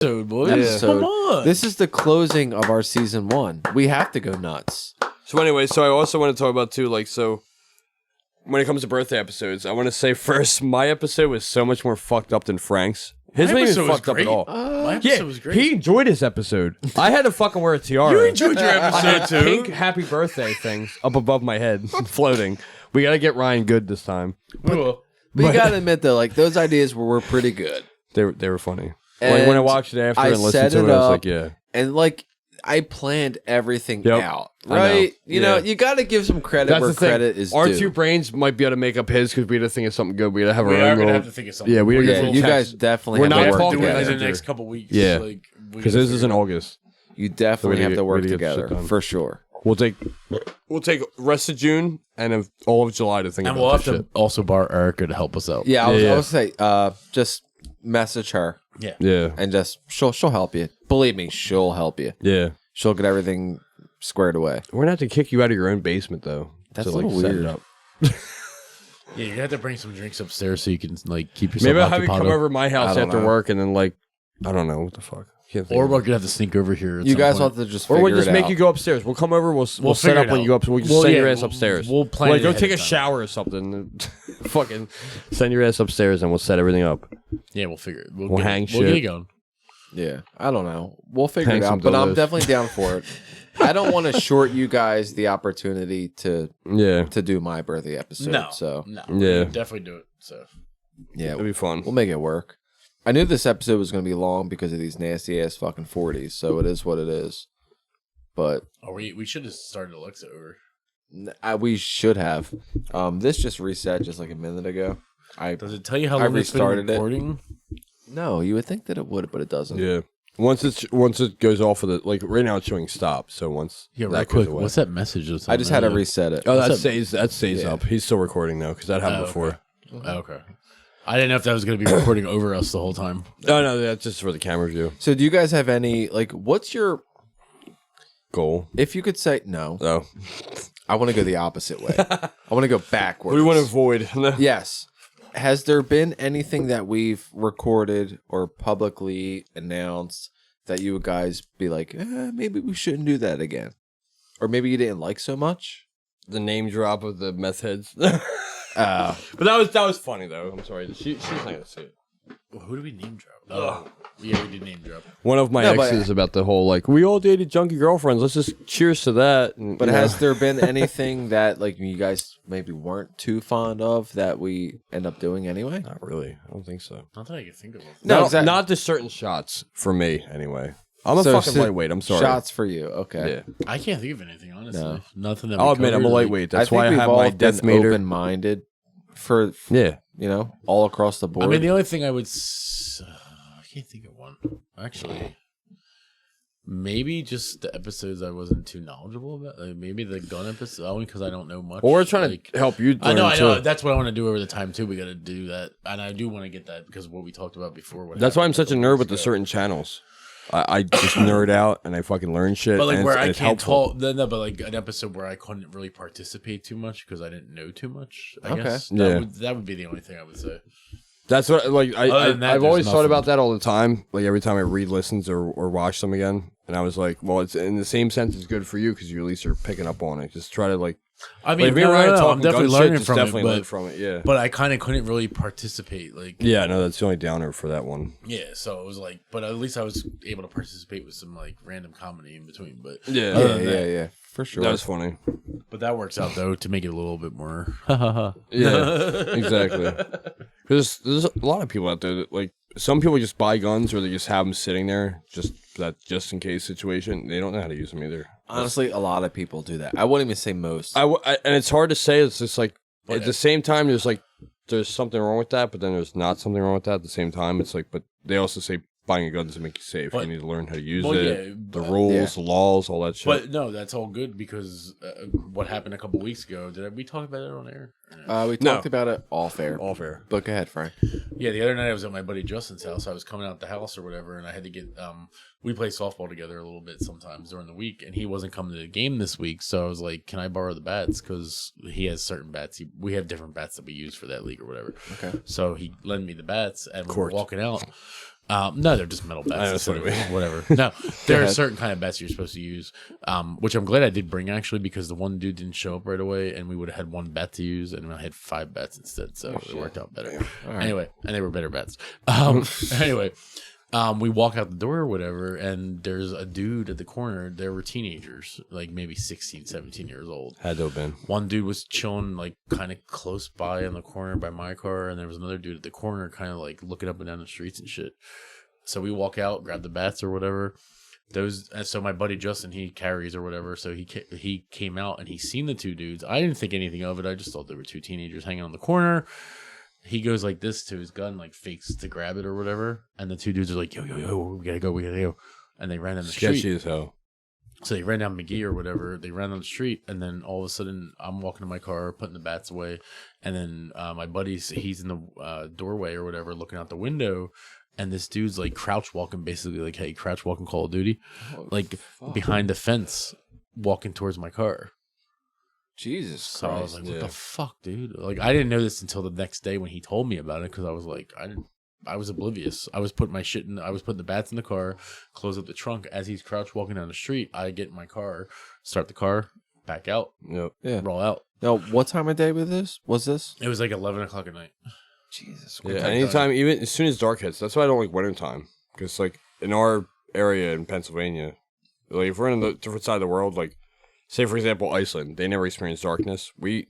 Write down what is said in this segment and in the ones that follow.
boys. Come on. This is the closing of our season 1. We have to go nuts. So anyway, I also want to talk about too, like, so when it comes to birthday episodes, I want to say first, my episode was so much more fucked up than Frank's. His wasn't even fucked up at all. My episode was great. He enjoyed his episode. I had to fucking wear a tiara. You enjoyed your episode too. Pink happy birthday things up above my head, floating. We got to get Ryan good this time. But you got to admit though, like those ideas were pretty good. They were funny. And like when I watched it after and listened to it, I was like, yeah. And like I planned everything out, right? You know, you got to give some credit where credit is due. Our two brains might be able to make up his because we had to think of something good. We got to have our own. We are going to have to think of something. Yeah, you guys definitely have to work together in the next couple weeks. Yeah, because this is in August. You definitely have to work together for sure. We'll take rest of June and all of July to think about this. And we'll have to also borrow Erica to help us out. Yeah, I was say just message her. Yeah. And just she'll help you. Believe me, she'll help you. Yeah. She'll get everything squared away. We're gonna have to kick you out of your own basement though. That's a little weird. Yeah, you have to bring some drinks upstairs so you can like keep yourself. Maybe I'll have you come over to my house after work and then like I don't know what the fuck. Or we're gonna have to sneak over here. You guys will have to just. Or we'll just make you go upstairs. We'll come over. We'll set up when you go up. So we'll just send your ass upstairs. We'll plan. Like go take a shower or something. Fucking send your ass upstairs and we'll set everything up. Yeah, we'll figure it. We'll hang shit. We'll get it going. Yeah, I don't know. We'll figure it out. But I'm definitely down for it. I don't want to short you guys the opportunity to do my birthday episode. No, we'll definitely do it. So yeah, it'll be fun. We'll make it work. I knew this episode was going to be long because of these nasty ass fucking 40s, so it is what it is. But we should have started Alexa over. We should have. This just reset just like a minute ago. Does it tell you how long it's been recording? No, you would think that it would, but it doesn't. Yeah. Once it goes off of the like right now it's showing stop. So once right quick, what's that message? I just had to reset it. Oh, that stays up. He's still recording though because that happened before. Okay. I didn't know if that was going to be recording over us the whole time. No, that's just for the camera view. So do you guys have any, like, what's your goal? If you could say, no. I want to go the opposite way. I want to go backwards. What do you want to avoid? Yes. Has there been anything that we've recorded or publicly announced that you guys be like, maybe we shouldn't do that again? Or maybe you didn't like so much? The name drop of the meth heads. But that was funny though. I'm sorry. She's not gonna see it. Well, who do we name drop? Oh, yeah, we did name drop. One of my exes about the whole like we all dated junkie girlfriends. Let's just cheers to that. And, but has there been anything that like you guys maybe weren't too fond of that we end up doing anyway? Not really. I don't think so. Not that I can think of. No, exactly. Not just certain shots for me anyway. I'm a fucking lightweight. I'm sorry. Shots for you. Okay. Yeah. I can't think of anything honestly. No. Nothing that I'll admit I'm a lightweight. That's why I have my death meter. Open-minded for all across the board. I mean, the only thing I would I can't think of one actually. Maybe just the episodes I wasn't too knowledgeable about. Like maybe the gun episode, only because I don't know much. Or we're trying to help you. I know. That's what I want to do over the time too. We got to do that, and I do want to get that because of what we talked about before. That's why I'm such a nerd with the certain channels. I just nerd out and I fucking learn shit. But like and where I can't talk, but like an episode where I couldn't really participate too much because I didn't know too much. I guess that would be the only thing I would say. That's what like I've always thought about that all the time. Like every time I read listens or watch them again, and I was like, well, it's in the same sense it's good for you because you at least are picking up on it. Just try to like. I mean, I'm definitely learning from it. Yeah, but I kind of couldn't really participate. Like, yeah, no, that's the only downer for that one. Yeah, so it was like, but at least I was able to participate with some like random comedy in between. But yeah, for sure, that was funny. But that works out though to make it a little bit more. Yeah, exactly. Because there's a lot of people out there that like some people just buy guns or they just have them sitting there just in case situation. They don't know how to use them either. Honestly, a lot of people do that. I wouldn't even say most. And it's hard to say. It's just like at the same time, there's something wrong with that, but then there's not something wrong with that at the same time. It's like, but they also say buying a gun doesn't make you safe. You need to learn how to use it, the rules, the laws, all that shit. But no, that's all good because what happened a couple weeks ago? Did we talk about it on air? We talked about it off air. Off air. But go ahead, Frank. Yeah, the other night I was at my buddy Justin's house. I was coming out the house or whatever, and I had to get. We play softball together a little bit sometimes during the week, and he wasn't coming to the game this week. So I was like, "Can I borrow the bats?" Because he has certain bats. We have different bats that we use for that league or whatever. Okay. So he lent me the bats, and we were walking out. No, they're just metal bats. Whatever. No, there are certain kind of bats you're supposed to use, which I'm glad I did bring actually, because the one dude didn't show up right away, and we would have had one bat to use, and I had 5 bats instead, so it worked out better. Right. Anyway, and they were better bats. Anyway, we walk out the door or whatever, and there's a dude at the corner. They were teenagers, like maybe 16, 17 years old. Had to have been. One dude was chilling like kind of close by in the corner by my car, and there was another dude at the corner kind of like looking up and down the streets and shit. So we walk out, grab the bats or whatever. So my buddy Justin, he carries or whatever. So he came out and he seen the 2 dudes. I didn't think anything of it. I just thought there were 2 teenagers hanging on the corner. He goes like this to his gun, like fakes to grab it or whatever. And the 2 dudes are like, yo, we gotta go. And they ran down the street. Sketchy as hell. So they ran down McGee or whatever. They ran down the street, and then all of a sudden, I'm walking to my car, putting the bats away. And then my buddy's, he's in the doorway or whatever, looking out the window. And this dude's like crouch walking, basically like, hey, crouch walking Call of Duty, like behind the fence, walking towards my car. Jesus So Christ, I was like, what the fuck, dude? Like, I didn't know this until the next day when he told me about it, because I was like, I was oblivious. I was putting I was putting the bats in the car, close up the trunk. As he's crouch walking down the street, I get in my car, start the car, back out, roll out. Now, what time of day was this? It was like 11 o'clock at night. Jesus. Yeah, anytime, even as soon as dark hits. That's why I don't like wintertime. Because, like, in our area in Pennsylvania, like, if we're in the different side of the world, like, say, for example, Iceland, they never experience darkness. We're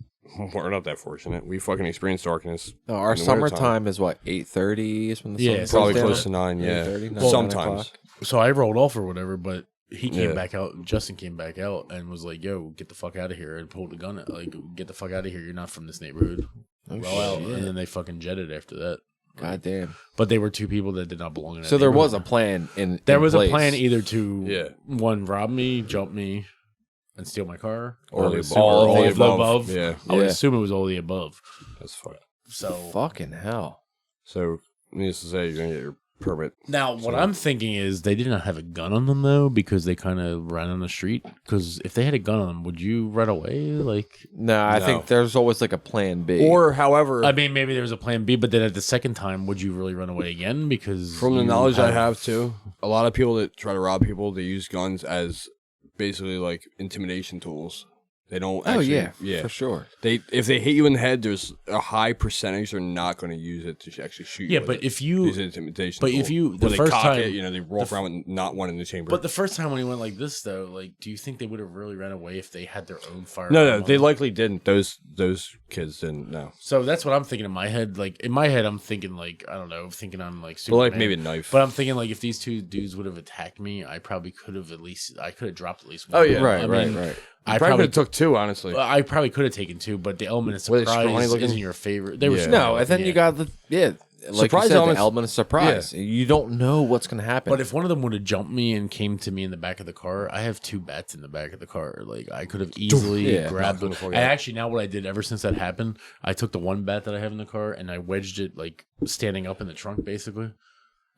not that fortunate. We fucking experience darkness. No, our summertime is what, 8:30 is when the sun goes probably down? close to 9, yeah. 8:30, Sometimes. So I rolled off or whatever, but he came back out. Justin came back out and was like, yo, get the fuck out of here, and pulled the gun out. Like, get the fuck out of here. You're not from this neighborhood. Roll out. And then they fucking jetted after that. God damn. But they were 2 people that did not belong in that So there was a neighborhood. plan There was place. a plan either to, one, rob me, jump me, and steal my car, Or all of the above. Yeah. I would assume it was all the above. That's fucked. So Fucking hell. So, needless to say, you're going to get your permit. Now, what I'm thinking is they did not have a gun on them, though, because they kind of ran on the street. Because if they had a gun on them, would you run away? Like, No, I think there's always like a plan B. Or, however, I mean, maybe there was a plan B, but then at the second time, would you really run away again? Because from the knowledge I have, too, a lot of people that try to rob people, they use guns as basically like intimidation tools. They don't actually, for sure. If they hit you in the head, there's a high percentage they're not going to use it to actually shoot you. Yeah, but if you use intimidation, but tool. if you Where the first cock time it, they roll around with not one in the chamber. But the first time when he went like this, though, like, do you think they would have really ran away if they had their own firearm? No, they likely didn't. Those kids didn't. No. So that's what I'm thinking in my head. Like in my head, I'm thinking like I don't know, thinking I'm like Superman. Well, like maybe a knife. But I'm thinking like if these 2 dudes would have attacked me, I probably could have dropped at least one. Oh yeah, right. I probably took 2, honestly. I probably could have taken 2, but the element of surprise isn't your favorite. They were No, and then you got the like surprise you said, elements, the element of surprise. Yeah. You don't know what's going to happen. But if one of them would have jumped me and came to me in the back of the car, I have 2 bats in the back of the car. Like I could have easily grabbed them. And actually, now what I did ever since that happened, I took the 1 bat that I have in the car and I wedged it like standing up in the trunk, basically.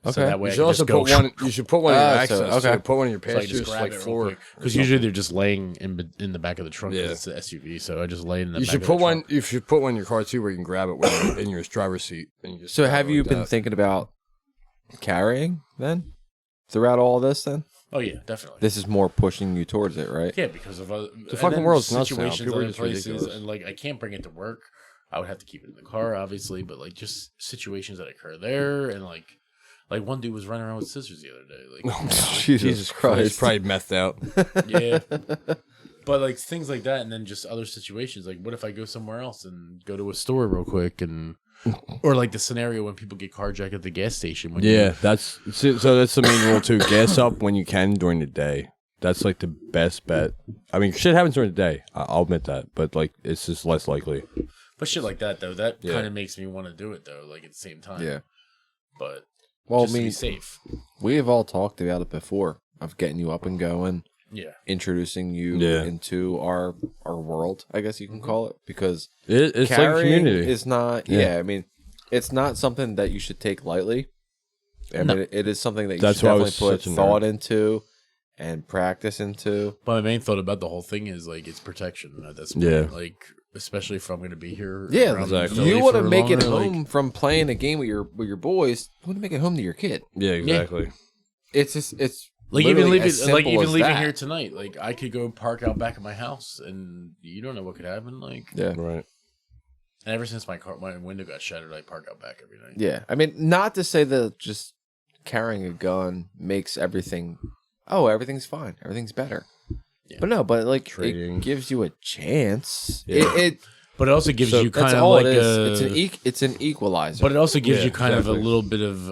Okay. So that way you should also put one. You should put one in your access. Okay. So put one in your So I just passengers, grab like it floor. because usually they're just laying in the back of the trunk because it's an SUV. So I just lay in the. You back should of put the one. trunk. You should put one in your car too, where you can grab it when you're in your driver's seat. And you just So grab have it you like been that. thinking about carrying then throughout all this? Then Oh yeah, definitely. this is more pushing you towards it, right? Yeah, because of other The fucking world's nuts now. situations, People are other just places, ridiculous. and like I can't bring it to work. I would have to keep it in the car, obviously, but like just situations that occur there, and like one dude was running around with scissors the other day. Like, Jesus Christ. He's probably methed out. yeah, but like things like that, and then just other situations. Like, what if I go somewhere else and go to a store real quick, and or like the scenario when people get carjacked at the gas station. When That's that's the main rule too. Gas up when you can during the day. That's like the best bet. I mean, shit happens during the day. I'll admit that, but like it's just less likely. But shit like that though, that kind of makes me want to do it though. Like at the same time, Yeah. But Well, just to be safe. We have all talked about it before of getting you up and going. Yeah. Introducing you into our world, I guess you can call it, because it's like a community. Is not. Yeah, I mean, it's not something that you should take lightly. I mean, it is something that you should definitely put thought into and practice into. But my main thought about the whole thing is like it's protection at this point. Like especially if I'm going to be here. Yeah, exactly. You want to make it longer, home from playing a game with your boys. You want to make it home to your kid. Yeah, exactly. It's just like even leaving that. here tonight. Like I could go park out back of my house, and you don't know what could happen. Like Right. And ever since my window got shattered, I park out back every night. Yeah, I mean, not to say that just carrying a gun makes everything. Oh, everything's fine. Everything's better. Yeah. But no, but like trading. It gives you a chance. Yeah. But it also gives you kind of like it's an equalizer. But it also gives you kind of a little bit of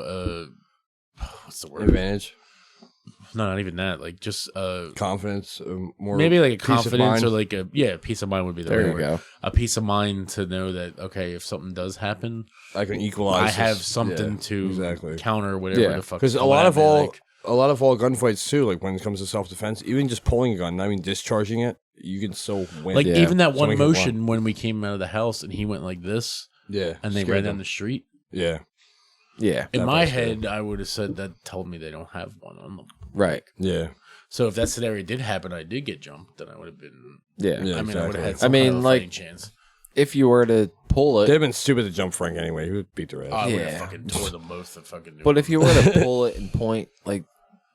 what's the word? Advantage. No, not even that. Like just confidence, more maybe like a confidence or like peace of mind would be the there. Right you go. A peace of mind to know that okay, if something does happen, I can equalize. I have something to counter whatever the fuck. Because a lot of all gunfights too, like when it comes to self defense, even just pulling a gun, I mean discharging it, you can still win. Like even that one motion when we came out of the house and he went like this, and they ran down the street. Yeah. In my head, I would have said that told me they don't have one on them. Right. Yeah. So if that scenario did happen, I did get jumped, then I would have been. Yeah. I mean, I would have had some kind of fighting chance. If you were to pull it, they'd have been stupid to jump Frank anyway. He would beat their ass. I would have fucking tore them both. But if you were to pull it and point, like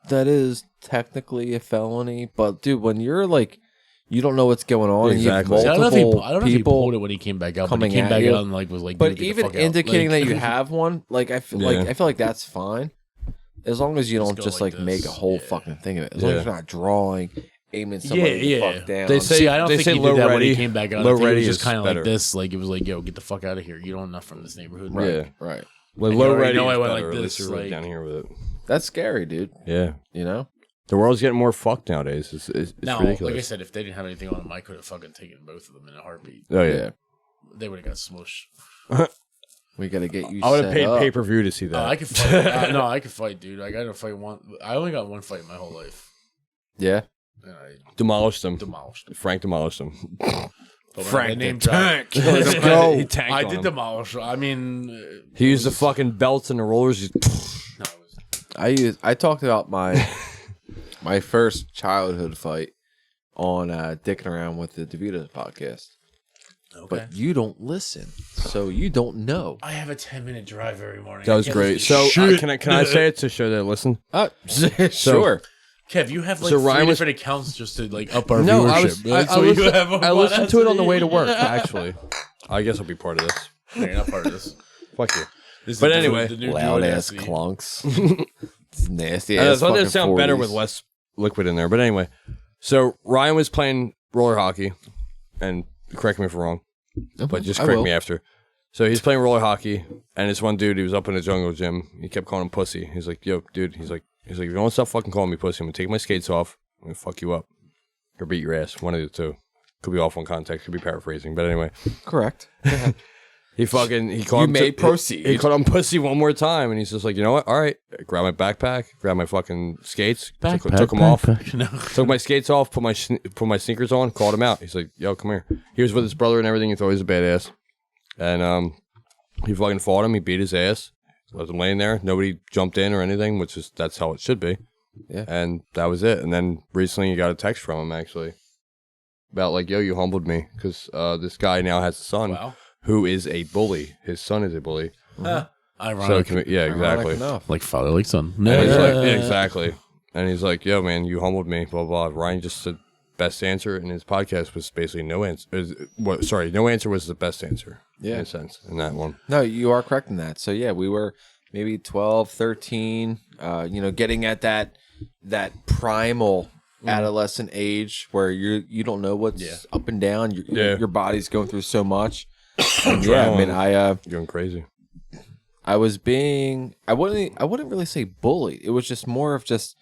that is technically a felony. But dude, when you're like, you don't know what's going on. Exactly. And you have multiple I don't know if he pulled it when he came back out. But he came back out and like was like. But even indicating that you have one, like I feel like that's fine, as long as you don't just like make a whole fucking thing of it. As long as you're not drawing, aiming somebody the fuck down. They say I don't think he did that when he came back out. Low ready was is just kind of better. like this. Like it was like, yo, get the fuck out of here. You don't know enough from this neighborhood. Right. Right. Like low ready. I went better. like At this. least you're right down here with it. That's scary, dude. Yeah. You know. The world's getting more fucked nowadays. It's ridiculous. Like I said, if they didn't have anything on them, I could have fucking taken both of them in a heartbeat. Oh yeah. They would have got smushed. We gotta get you. I would have paid pay-per-view to see that. I could fight. No, I could fight, dude. I got to fight one. I only got one fight in my whole life. Yeah. And I demolished them. Frank demolished them. Frank name tank. Let's go. I did demolish. I mean, he used the fucking belts and the rollers. I talked about my first childhood fight on Dickin Around with the DeVitos podcast. Okay. But you don't listen, so you don't know. I have a 10-minute drive every morning. That was great. So can I say it to show that listen? Sure. Kev, you have like three different accounts just to like up our viewership. I listened to it on the way to work. Actually, I guess I'll be part of this. No, you're not part of this. Fuck you. But anyway, loud ass clunks. It's nasty. I thought it'd sound better with less liquid in there. But anyway, so Ryan was playing roller hockey, and correct me if I'm wrong, but just correct me after. So he's playing roller hockey, and this one dude, he was up in the jungle gym. He kept calling him pussy. He's like, "Yo, dude," he's like, if you don't stop fucking calling me pussy, I'm gonna take my skates off. I'm gonna fuck you up, or beat your ass. One of the two. Could be off on context. Could be paraphrasing. But anyway, correct. He called him proceed. He called him pussy one more time, and he's just like, you know what? All right, grab my backpack, grab my fucking skates, took them off, took my skates off, put my sneakers on, called him out. He's like, yo, come here. He was with his brother and everything. He thought he was a badass, and he fucking fought him. He beat his ass. Left him laying there. Nobody jumped in or anything, that's how it should be. Yeah, and that was it. And then recently, you got a text from him actually about like, yo, you humbled me because this guy now has a son. Wow. Who is a bully? His son is a bully. Ironic. So exactly. Like father, like son. Exactly. And he's like, "Yo, man, you humbled me." Blah blah. Ryan just said best answer in his podcast was basically no answer. No answer was the best answer. Yeah, in a sense, in that one. No, you are correct in that. So yeah, we were maybe 12, 13. Getting at that primal adolescent age where you don't know what's up and down. Your body's going through so much. Yeah, I mean, going crazy. I wouldn't really say bullied. It was just more of just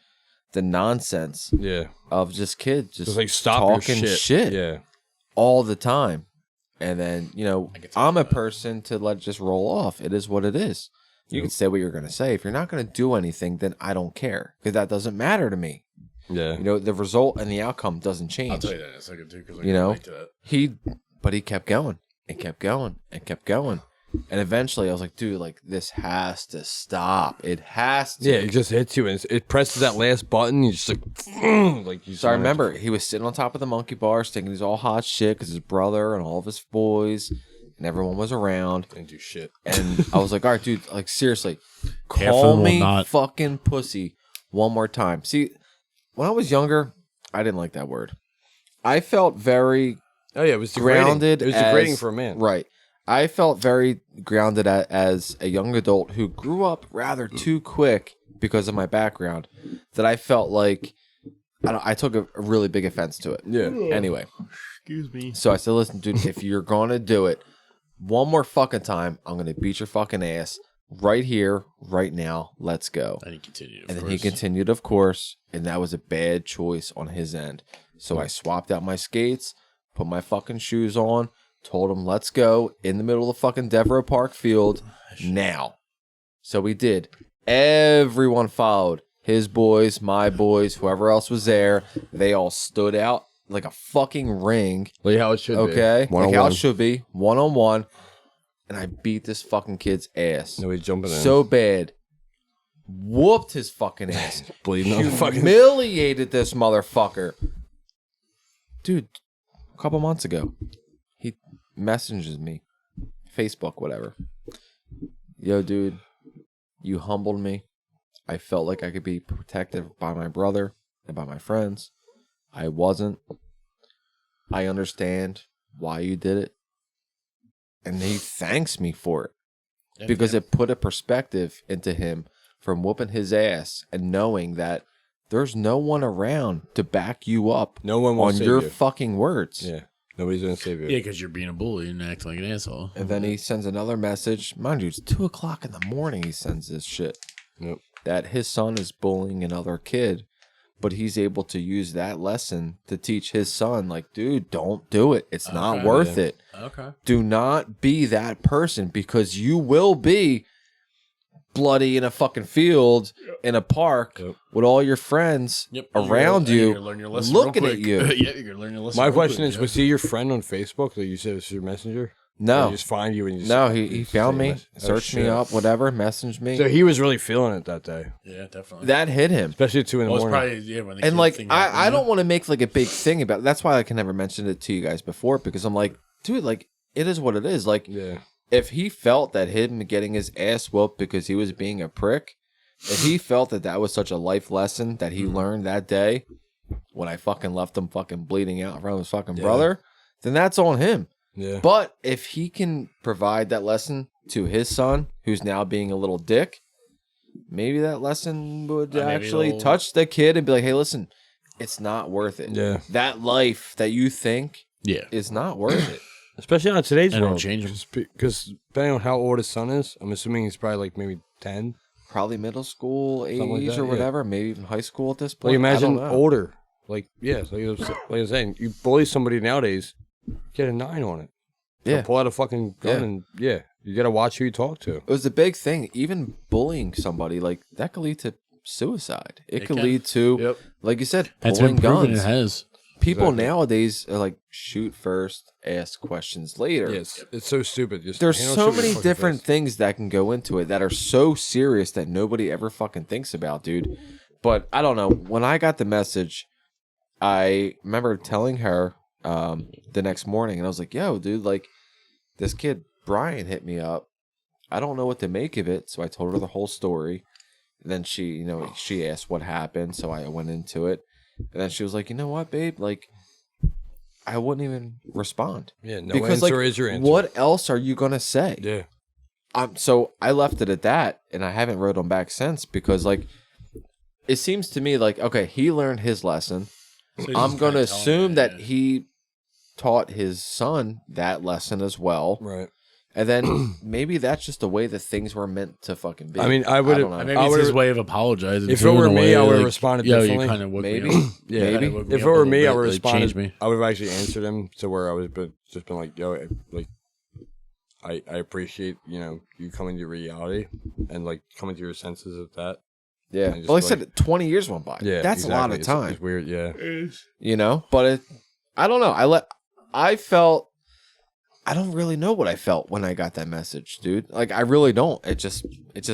the nonsense. Yeah. Of just kids just like stop talking your shit. Yeah. All the time, and then I'm a person to let it just roll off. It is what it is. You can say what you're going to say. If you're not going to do anything, then I don't care because that doesn't matter to me. Yeah. The result and the outcome doesn't change. I'll tell you that in a second too, because I can relate to that. But he kept going and kept going and kept going. And eventually I was like, dude, like this has to stop. It has to. Yeah, it just hits you, and it presses that last button. You just like you. So I remember he was sitting on top of the monkey bars, thinking he's all hot shit because his brother and all of his boys and everyone was around. Didn't do shit. And I was like, all right, dude, like seriously, Half of call them will me not. fucking pussy one more time. See, when I was younger, I didn't like that word. I felt very Oh yeah, it was degrading. grounded. It was degrading for a man. Right. I felt very grounded as a young adult who grew up rather too quick because of my background that I felt like I took a really big offense to it. Yeah. Anyway. Excuse me. So I said, listen, dude, if you're going to do it one more fucking time, I'm going to beat your fucking ass right here, right now. Let's go. And he continued. And then he continued, of course, and that was a bad choice on his end. So I swapped out my skates, put my fucking shoes on, told him, let's go in the middle of the fucking Devereaux Park field now. So we did. Everyone followed. His boys, my boys, whoever else was there. They all stood out like a fucking ring. Like how it should be. Okay? Like how it 1-on-1. should be. 1-on-1. And I beat this fucking kid's ass. Nobody's jumping in. So bad. Whooped his fucking ass. Bleeding on the fucking... Humiliated this motherfucker. Dude, a couple months ago, he messages me. Facebook, whatever. Yo, dude, you humbled me. I felt like I could be protected by my brother and by my friends. I wasn't. I understand why you did it. And he thanks me for it. Because it put a perspective into him from whooping his ass and knowing that there's no one around to back you up No one will on save your you. fucking words. Yeah. Nobody's going to save you. Yeah, because you're being a bully and acting like an asshole. And then he sends another message. Mind you, it's 2 o'clock in the morning he sends this shit. Nope. That his son is bullying another kid, but he's able to use that lesson to teach his son, like, dude, don't do it. It's not worth it. Okay. Do not be that person because you will be bloody in a fucking field in a park with all your friends around you looking at you. Yeah, you're gonna learn your lesson. My real question quick, is, yeah. was he your friend on Facebook? Like you said, it was your messenger? Or No. he just find you and you just No, he found me, searched me shit. up, whatever, messaged me. So he was really feeling it that day. Yeah, definitely. That hit him. Especially at 2 in the Well, it's morning. probably when the And kid like thing happened, I don't want to make like a big thing about it. That's why I can never mention it to you guys before, because I'm like, dude, like it is what it is. Like Yeah. if he felt that him getting his ass whooped because he was being a prick, if he felt that that was such a life lesson that he learned that day when I fucking left him fucking bleeding out in front of his fucking brother, then that's on him. Yeah. But if he can provide that lesson to his son, who's now being a little dick, maybe that lesson would actually touch the kid and be like, hey, listen, it's not worth it. Yeah. That life that you think is not worth it. Especially on today's And it'll world. change him. Because depending on how old his son is, I'm assuming he's probably like maybe 10. Probably middle school age Something like that, or yeah. whatever, maybe even high school at this point. Like imagine I don't know. older. Like, yeah, like I was saying, you bully somebody nowadays, get a 9 on it. Yeah. Pull out a fucking gun and, you got to watch who you talk to. It was a big thing. Even bullying somebody, like, that could lead to suicide. It could can. lead to, Yep. like you said, That's pulling been proven. guns. It has. People Exactly. nowadays are like, shoot first, ask questions later. Yes, it's so stupid. Just There's handle so shit with many your fucking different fist. things that can go into it that are so serious that nobody ever fucking thinks about, dude. But I don't know. When I got the message, I remember telling her the next morning, and I was like, yo, dude, like, this kid, Brian, hit me up. I don't know what to make of it. So I told her the whole story. And then she asked what happened. So I went into it. And then she was like, you know what, babe? Like, I wouldn't even respond. Yeah, no because, answer like, is your answer. What else are you going to say? Yeah. So I left it at that, and I haven't wrote him back since because, like, it seems to me like, okay, he learned his lesson. So he's I'm just going to kinda telling assume you, that yeah. he taught his son that lesson as well. Right. And then maybe that's just the way that things were meant to fucking be. I mean, I would don't have. know. Maybe I it's his would've- way of apologizing. If too, it were in a me, way, I would've like, responded yo, differently. You kind of woke Maybe. me up. Yeah, Kinda Maybe. woke me If up it a were little me, I bit, would have like, changed responded. me. I would have actually answered him to where I was just been like, yo, like, I appreciate, you coming to reality and like coming to your senses of that. Yeah. And just, Well, like I said, 20 years went by. Yeah, That's a lot of exactly. time. It's weird, yeah. But I don't know. I felt I don't really know what I felt when I got that message, dude. Like, I really don't. It just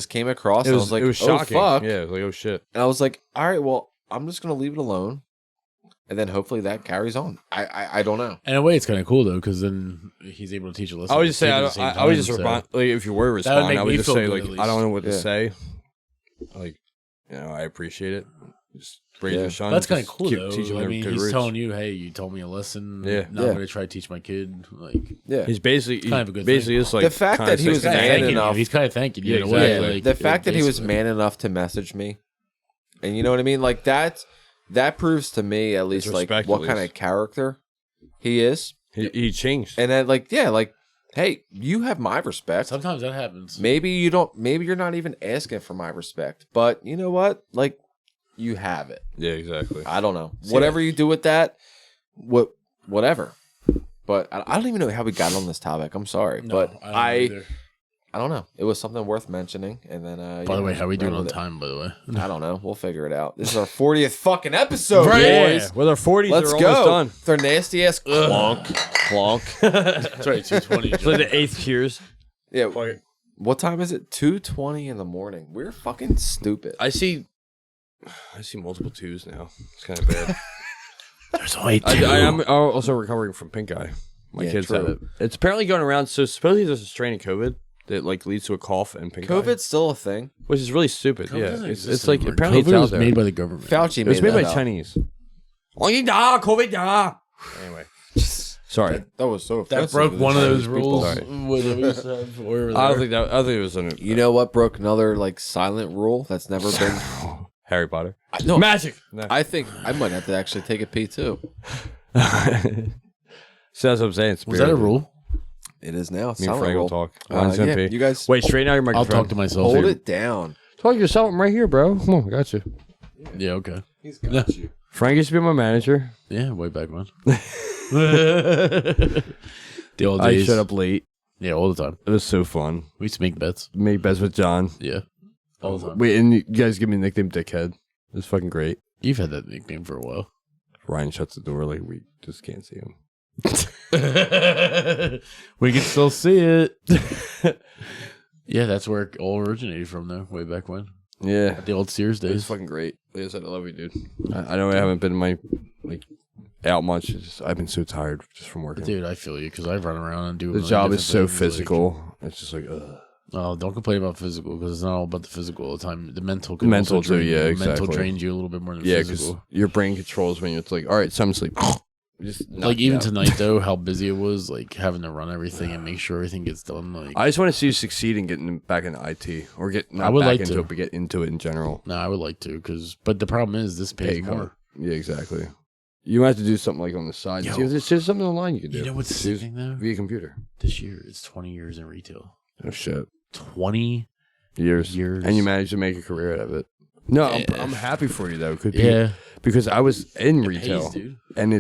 came across. And I was like, it was shocking. Oh, fuck. Yeah, like, oh shit. And I was like, all right, well, I'm just gonna leave it alone, and then hopefully that carries on. I don't know. In a way, it's kind of cool though, because then he's able to teach a lesson. I would just say, I would just respond. Like, if you were to respond, I would just say, like, I don't know what to say. Like, you know, I appreciate it. Just raise your son. That's kind of cool though. I mean, he's roots. telling you, hey, you told me a lesson. Yeah. Now I'm gonna try to teach my kid. Like, Yeah, he's basically kind of a good basically thing. is like the fact that he was man enough. He's kind of thanking you. Yeah, in a way. exactly. Like, The fact that he was man enough to message me, and you know what I mean, like that proves to me at least like what kind of character he is. He changed, And then like hey, you have my respect. Sometimes that happens. Maybe you don't. Maybe you're not even asking for my respect, but you know what? Like, you have it. Yeah, exactly. I don't know. Whatever you do with that, whatever. But I don't even know how we got on this topic. I'm sorry, but I don't know. It was something worth mentioning. And then, by the way, how are we doing on time? By the way, I don't know. We'll figure it out. This is our 40th fucking episode, Right. boys. With our 40s, Let's they're go. almost done. With our nasty ass clonk, clonk. That's right. 220. It's like the 8th Cheers. Yeah. What time is it? 2:20 in the morning. We're fucking stupid. I see multiple 2s now. It's kind of bad. There's only 2. I am also recovering from pink eye. My kids true. have it. It's apparently going around. So supposedly there's a strain of COVID that like leads to a cough and pink eye. COVID's still a thing. Which is really stupid. COVID Yeah, it's like apparently COVID it's out was there. made by the government. Fauci It was made made by that up. Chinese. COVID. Anyway, sorry. That was so That offensive broke to the one of Chinese those people. rules. Sorry. Whatever we said, where I don't think that. I think it was an You know what broke another like silent rule that's never been? Harry Potter. No, Magic. No. I think I might have to actually take a pee too. So that's what I'm saying. was that a rule? It is now. Me and Silent Frank rule. will talk. Mine's gonna Yeah, pee. you guys Wait, straighten out your I'll microphone. talk to myself. hold here. it down. Talk to yourself. I'm right here, bro. Come on, I got you. Yeah. Okay. He's got you. Frank used to be my manager. Yeah. Way back when. The old I days. showed up late. Yeah. All the time. It was so fun. We used to make bets. Made bets with John. Yeah. All the time. Wait, and you guys give me the nickname Dickhead. It was fucking great. You've had that nickname for a while. Ryan shuts the door like we just can't see him. We can still see it. Yeah, that's where it all originated from, though. Way back when, Yeah. at the old Sears It was days. fucking great. Like I said, I love you, dude. I know I haven't been out much. I've been so tired just from working. Dude, I feel you because I run around and do. The job is so physical. It's just like, ugh. Oh, don't complain about physical because it's not all about the physical all the time. The mental, The mental also drain too, you. yeah, The mental exactly. drains you a little bit more than Yeah, because physical. your brain controls when it's like, all right, some sleep. Just knock Like you even out. tonight though, how busy it was, like having to run everything and make sure everything gets done. Like I just want to see you succeed in getting back into IT or get not I would back like into to. it, but get into it in general. no, I would like to but the problem is this pays Pay more. cut. Yeah, exactly. You might have to do something like on the side. Yo. See if there's just something online you can do. You know what's Just use sickening though? via computer. This year it's 20 years in retail. Oh shit. 20 Years. years. And you managed to make a career out of it. No, Yeah. I'm happy for you though. Yeah. Because I was in It retail, pays, dude. and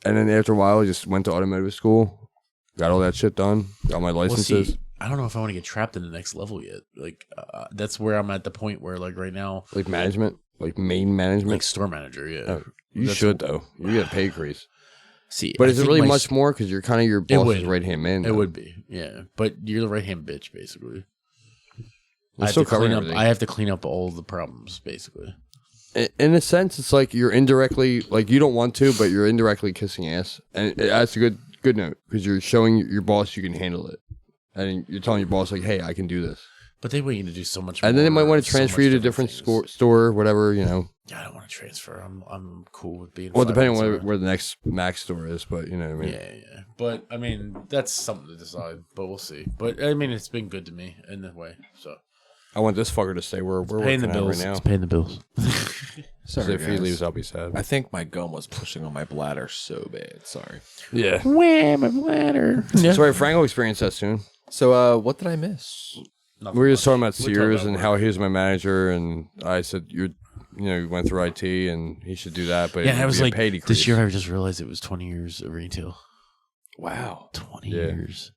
then after a while, I just went to automotive school, got all that shit done, got my Well, licenses. see, I don't know if I want to get trapped in the next level yet. Like that's where I'm at the point where like right now, Like management, like main management. like store manager. Yeah. Oh, you That's- should though. You get a pay increase. See, But I is it think really my much more? Because you're kind of your boss's would. right hand man. It now. would be, yeah. But you're the right hand bitch, basically. We're I have, still to clean covering up, everything. I have to clean up all the problems, basically. In a sense, it's like you're indirectly, like you don't want to, but you're indirectly kissing ass, and that's a good note because you're showing your boss you can handle it, and you're telling your boss like, "Hey, I can do this." But they want you to do so much. And then they might more, want to so transfer much you to a different things. store, whatever, you know. Yeah, I don't want to transfer. I'm cool with being. Well, 5 depending on minutes away. where the next Mac store is, but you know what I mean. Yeah. But I mean, that's something to decide. But we'll see. But I mean, it's been good to me in that way. So I want this fucker to stay where we're paying working the bills. at right now. It's paying the bills. So Sorry, if he guys. leaves, I'll be sad. I think my gum was pushing on my bladder so bad. Sorry. Yeah. Wham and ladder. Yeah. Sorry, Frank will experience that soon. So, what did I miss? We were just talking about We talked Sears about and work. how he was my manager, and I said you went through IT and he should do that, but Yeah, I was like, paid this year I just realized it was 20 years of retail. Wow, 20 Yeah. years.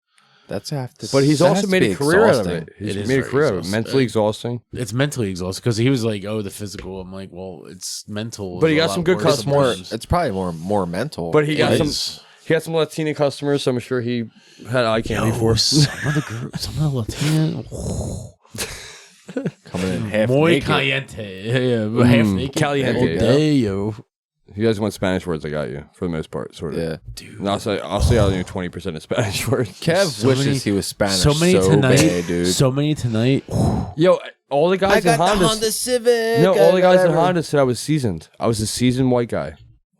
that's after. But he's also made a career out of it. It He's is made a very career out of it. exhausting. Mentally exhausting. It's mentally exhausting because he was like, "Oh, the physical." I'm like, "Well, it's mental." But he is a got lot some good worse It's more. sometimes. It's probably more mental. But he got It some. is. He had some Latina customers, so I'm sure he had eye candy for us. Some of the Latina. Coming in half Muy naked. caliente. Yeah, half naked. Caliente, All yeah. day, yo. If you guys want Spanish words, I got you for the most part, sort of. Yeah. Dude. And I'll say I'll do 20% of Spanish words. Kev So wishes many- he was Spanish So many tonight. bad, dude. So many tonight. Yo, all the guys in Honda. Civic. No, all the guys in Honda said I was seasoned. I was a seasoned white guy.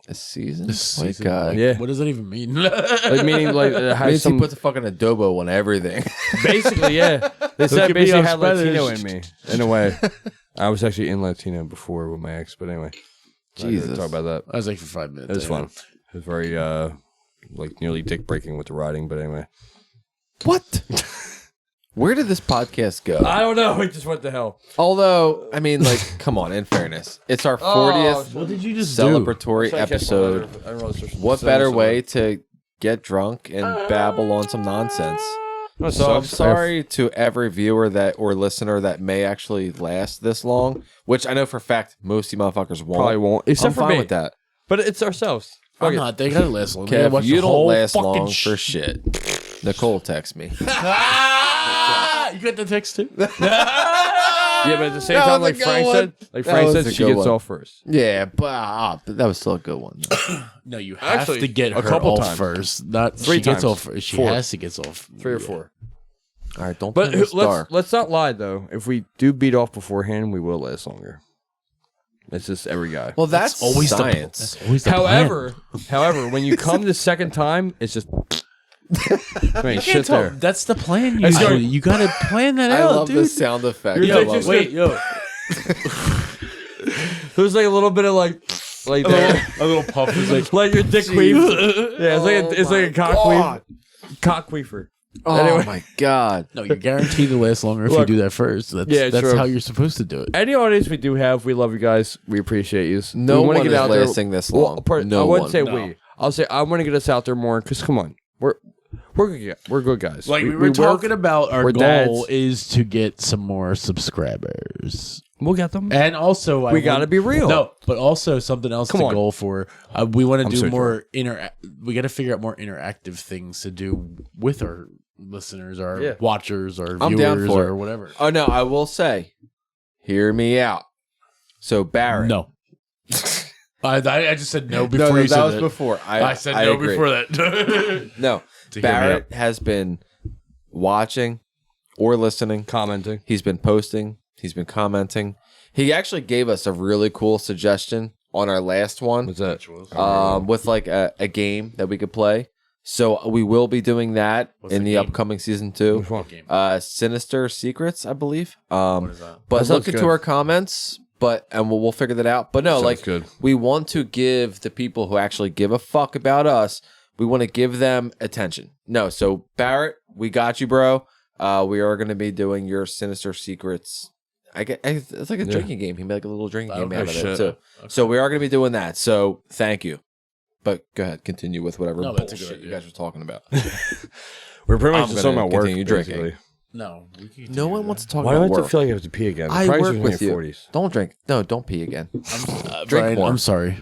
A season? Seasoned White guy. Yeah. What does that even mean? Like meaning like it has Means he some. puts a fucking adobo on everything. Basically, yeah. They said at I me, basically I'm had Latino Spanish. in me in a way. I was actually in Latino before with my ex, but anyway. Jesus. Talk about that. I was like for 5 minutes. It was fun. It was very like nearly dick breaking with the riding, but anyway. What? Where did this podcast go? I don't know. It just went to hell. Although, I mean, like, come on, in fairness. It's our 40th What did you just celebratory episode. What better way to get drunk and babble on some nonsense? So I'm sorry to every viewer that or listener that may actually last this long, which I know for a fact most of you motherfuckers won't. Probably won't. Except I'm for fine me. with that. But it's ourselves. I'm not. They gotta last long. Kev, you don't last long for shit. Nicole text me. You got the text too? Yeah, but at the same That time, was a like good Frank one. said, That was a she good gets one. off first. Yeah, but that was still a good one. No, you have Actually, to get a her couple off times. first. Not 3 she gets times. off first. She 4. has to get off. 3 or 4. All right, don't But turn this dark. let's not lie though. If we do beat off beforehand, we will last longer. It's just every guy. Well, that's always science. That's always the However, when you come the second time, it's just man, shit there. That's the plan. It's Usually. going- You gotta plan that I out, love dude. the sound effect. You're I like, love just it. Wait, yo, There's like a little bit of like there, a little puff is like. like your dick queef. Yeah, it's like a cock God. queef. Cock queefer. Oh Anyway. my god. No, you're guaranteed to last longer if Look, you do that first. That's true. how you're supposed to do it. Any audience we do have, we love you guys. We appreciate you. No we wanna one get is out there- lasting this long. No I wouldn't one. say No. we. I'll say I want to get us out there more because come on, we're good guys. Like we were work, talking about, our we're goal dads. is to get some more subscribers, We'll get them. and also We gotta be real. No, but also something else Come to on. goal for. We want to I'm do so more We got to figure out more interactive things to do with our listeners, our watchers, our I'm down viewers, for or it. whatever. Oh no, I will say, hear me out. So Barrett. No, I just said no before no, you that said was that. before. I said no agree. before that. No, To hear me Barrett has been watching or listening. Commenting. He's been posting. He's been commenting. He actually gave us a really cool suggestion on our last one. What's that? With like a game that we could play. So we will be doing that in the upcoming season 2. Which one? Sinister Secrets, I believe. What is that? But That look sounds into good. our comments. And we'll figure that out. But no, Sounds like good. we want to give the people who actually give a fuck about us. We want to give them attention. No, so Barrett, we got you, bro. We are going to be doing your Sinister Secrets. It's like a drinking game. He made like a little drinking game out of it too. So we are going to be doing that. So thank you. But go ahead, continue with whatever that's a bullshit good you guys were talking about. We're pretty I'm much just gonna talking about work. continue drinking. Basically. No, we can No do one that. wants to talk Why do I about have to work. feel like I have to pee again? I Probably work in with your you. 40s. Don't drink. No, don't pee again. Drink Brian, more. I'm sorry.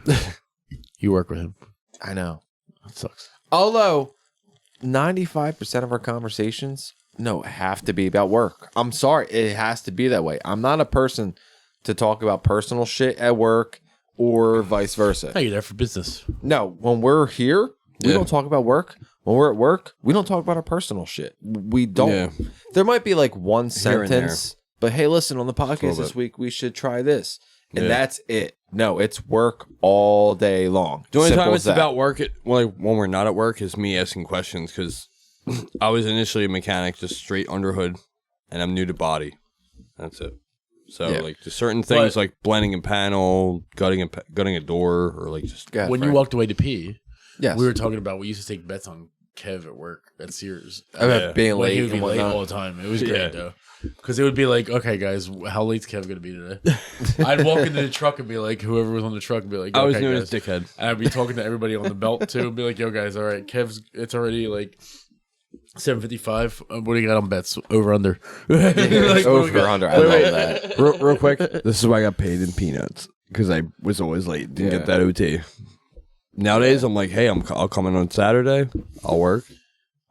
You work with him. I know. That sucks. Although 95% of our conversations, have to be about work. I'm sorry. It has to be that way. I'm not a person to talk about personal shit at work or vice versa. Hey, you're there for business. No, when we're here, we Yeah. don't talk about work. When we're at work, we don't talk about our personal shit. We don't. Yeah. There might be like one Here and sentence, but hey, listen, on the podcast little this bit. week, we should try this. And Yeah. that's it. No, it's work all day long. The only Simple time as it's that. about work, when we're not at work, is me asking questions because I was initially a mechanic, just straight underhood, and I'm new to body. That's it. So Yeah. like, just certain things But- like blending a panel, gutting a door, or like just Go ahead, When you Frank. walked away to pee, Yes. we were talking about we used to take bets on Kev at work at Sears. About Yeah. being When late he would and be late whatnot. all the time. It was Yeah. great though. Because it would be like, okay, guys, how late's Kev going to be today? I'd walk into the truck and be like, whoever was on the truck would be like, I was okay, known guys. as dickhead. And I'd be talking to everybody on the belt too and be like, yo, guys, all right, it's already like 7:55. What do you got on bets? Over, under? Like, what do we Over got? under. I love that. real quick, this is why I got paid in peanuts because I was always late. Didn't Yeah. get that OT. Nowadays, I'm like, hey, I'll come in on Saturday. I'll work.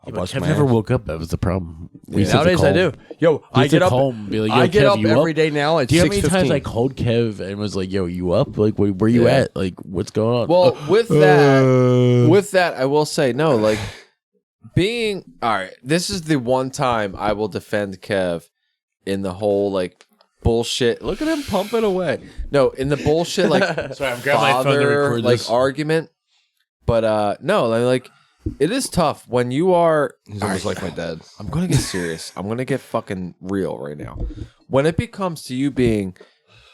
I'll bust Kev my never ass. woke up. That was the problem. Nowadays, I do. Yo, I get up. Be like, yo, I get Kev, up you every day now at 6:15. Do you know how many times I called Kev and was like, yo, you up? Like, where you at? Like, what's going on? Well, with that, I will say no. Like being all right. This is the one time I will defend Kev in the whole like bullshit. Look at him pumping away. No, in the bullshit like Sorry, I'm grabbing my phone to record like this. argument. But no, like it is tough when you are. He's almost like my dad. I'm gonna get serious. I'm gonna get fucking real right now. When it becomes to you being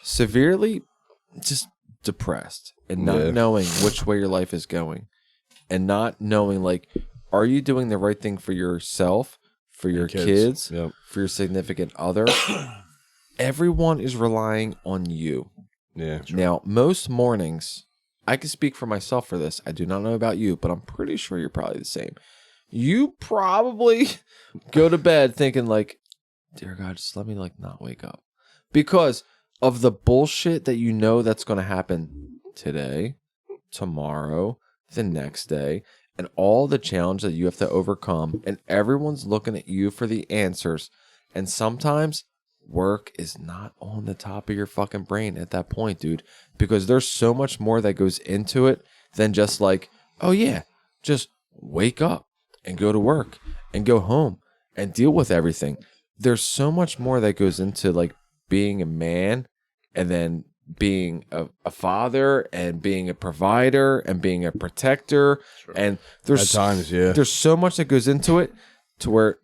severely just depressed and not knowing which way your life is going, and not knowing like, are you doing the right thing for yourself, for your kids, for your significant other? Everyone is relying on you. Yeah. True. Now, most mornings, I can speak for myself for this. I do not know about you, but I'm pretty sure you're probably the same. You probably go to bed thinking like, dear God, just let me like not wake up. Because of the bullshit that you know that's going to happen today, tomorrow, the next day, and all the challenge that you have to overcome. And everyone's looking at you for the answers. And sometimes work is not on the top of your fucking brain at that point, dude, because there's so much more that goes into it than just like, oh yeah, just wake up and go to work and go home and deal with everything. There's so much more that goes into like being a man and then being a father and being a provider and being a protector. Sure. And there's at times, there's so much that goes into it to where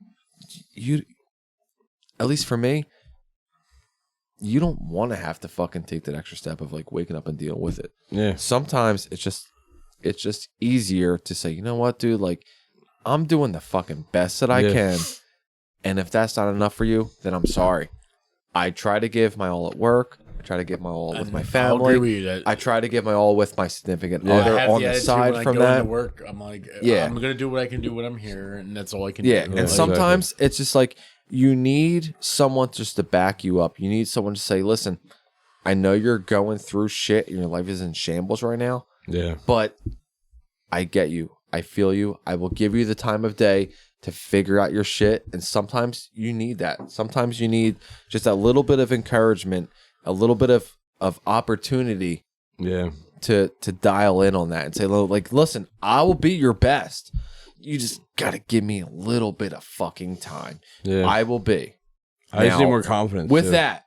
you, at least for me, you don't want to have to fucking take that extra step of like waking up and dealing with it. Yeah. Sometimes it's just easier to say, you know what, dude, like I'm doing the fucking best that I can. And if that's not enough for you, then I'm sorry. I try to give my all at work. I try to give my all with my family. I'll agree with you. I try to give my all with my significant other on the side from when I go that. into work, I'm like, I'm going to do what I can do when I'm here. And that's all I can do. Yeah. And sometimes it's just like, you need someone just to back you up. You need someone to say, listen, I know you're going through shit and your life is in shambles right now. Yeah. But I get you. I feel you. I will give you the time of day to figure out your shit. And sometimes you need that. Sometimes you need just a little bit of encouragement, a little bit of opportunity to dial in on that and say, like, listen, I will be your best. You just got to give me a little bit of fucking time. Yeah. I will be. I just need more confidence. With that,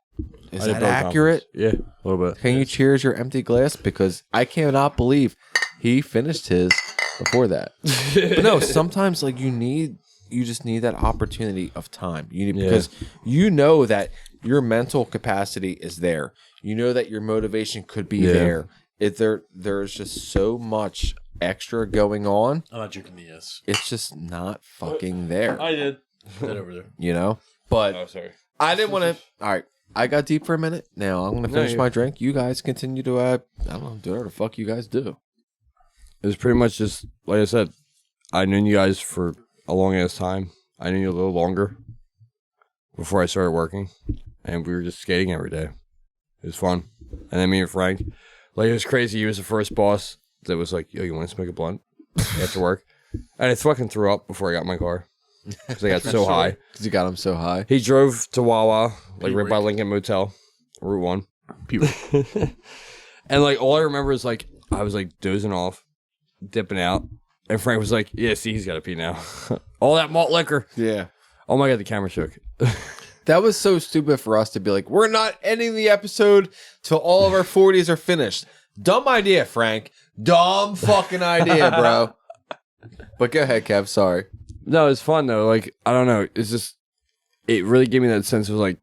is that accurate? Yeah, a little bit. Can you cheers your empty glass? Because I cannot believe he finished his before that. But no, sometimes like you just need that opportunity of time. You need, because you know that your mental capacity is there. You know that your motivation could be there. There's just so much extra going on. I'm not joking. Yes, it's just not fucking there. I did that over there. You know, but sorry. I didn't want to. All right, I got deep for a minute. Now I'm gonna finish my drink. You guys continue to I don't know, do whatever the fuck you guys do. It was pretty much just like I said. I knew you guys for a long ass time. I knew you a little longer before I started working, and we were just skating every day. It was fun. And then me and Frank, like it was crazy. He was the first boss that was like, yo, you want to smoke a blunt after work? And I fucking threw up before I got in my car because I got so high. Because you got him so high. He drove to Wawa, like right by Lincoln Motel, Route 1. And like all I remember is like I was like dozing off, dipping out, and Frank was like, yeah, see, he's got to pee now. All that malt liquor. Yeah. Oh my God, the camera shook. That was so stupid for us to be like, we're not ending the episode till all of our 40s are finished. Dumb idea, Frank. Dumb fucking idea, bro. But go ahead, Kev. Sorry. No, it's fun though. Like, I don't know. It's just, it really gave me that sense of like,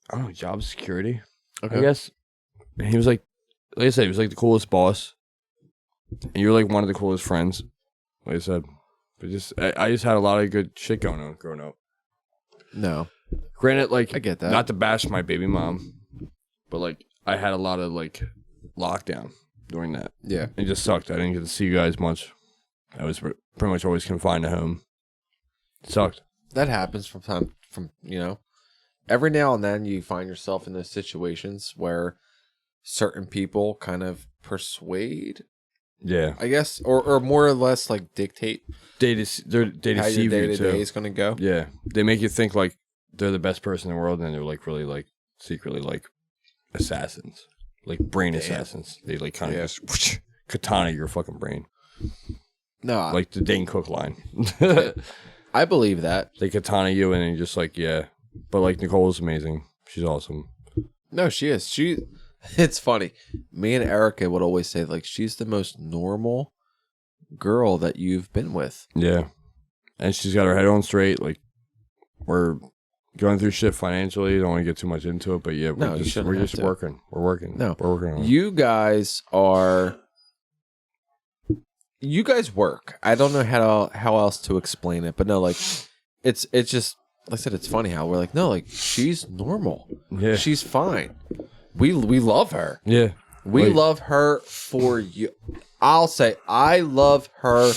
I don't know, job security, I guess. And he was like I said, he was like the coolest boss. And you're like one of the coolest friends. Like I said. But just, I just had a lot of good shit going on growing up. No. Granted, like, I get that. Not to bash my baby mom, but like, I had a lot of like lockdown during that. Yeah. It just sucked. I didn't get to see you guys much. I was pretty much always confined to home. It sucked. That happens from every now and then you find yourself in those situations where certain people kind of persuade Yeah, I guess, or more or less like dictate they how deceive your you day to too. day is going to go. Yeah, they make you think like they're the best person in the world, and they're like really like secretly like assassins, like brain assassins. They like kind of just whoosh, katana your fucking brain. No, Like the Dane Cook line. I believe that. They katana you, and then you're just like, yeah. But like Nicole is amazing. She's awesome. No, she is. It's funny. Me and Erica would always say like she's the most normal girl that you've been with. Yeah, and she's got her head on straight. Like we're going through shit financially. Don't want to get too much into it, but yeah, we're just working. We're working. No, we're working on it. You guys work. I don't know how else to explain it, but no, like it's just like I said, it's funny how we're like, no, like she's normal. Yeah, she's fine. We love her. Yeah, we love her for you. I'll say I love her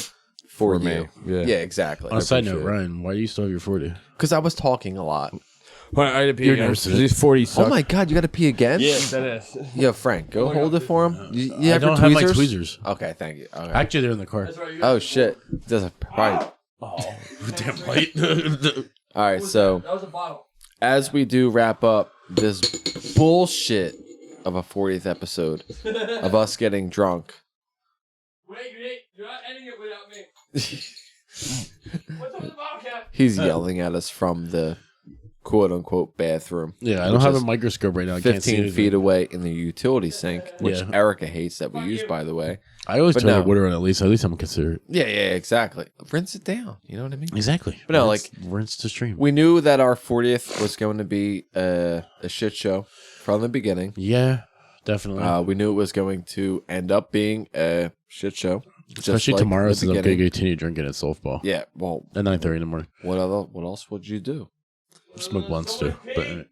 for me. Yeah, exactly. On a side note, Ryan, why do you still have your 40? Because I was talking a lot. I had to pee You're again. nervous. These 40 suck. Oh my god, you got to pee again? Yes, that is. Yo, Frank, go hold it for him. You I have your don't have my tweezers? tweezers. Okay, thank you. Okay. Actually, they're in the car. Oh shit, does a probably. Oh, damn light. All right, so That was a bottle. as we do wrap up this bullshit of a 40th episode of us getting drunk. Wait, you're not ending it without me. What's up with the bottle cap? He's yelling at us from the quote-unquote bathroom. Yeah, I don't which have a is microscope right now. I can't see 15 feet away in the utility sink, which Yeah. Erica hates that we use, by the way. I always But turn no. the water on at least. At least I'm considerate. Yeah, exactly. Rinse it down. You know what I mean? Exactly. But no, rinse to stream. We knew that our 40th was going to be a shit show from the beginning. Yeah, definitely. We knew it was going to end up being a shit show. Especially tomorrow, since I'm going to continue drinking at softball. Yeah, well, At 9:30 in the morning. what else would you do? Smoke blunts too.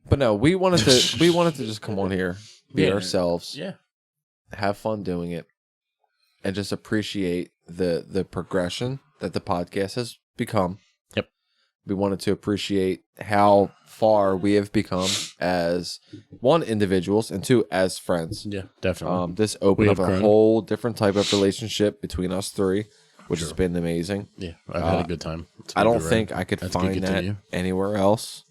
But no, we wanted to just come on here, be Yeah. ourselves, Yeah. have fun doing it, and just appreciate the progression that the podcast has become. Yep. We wanted to appreciate how far we have become as one, individuals, and two, as friends. Yeah, definitely. This opened We up have a grown. whole different type of relationship between us three, which has been amazing. Yeah, I've had a good time. It's I been don't good think ride. I could That's find good that continue. anywhere else.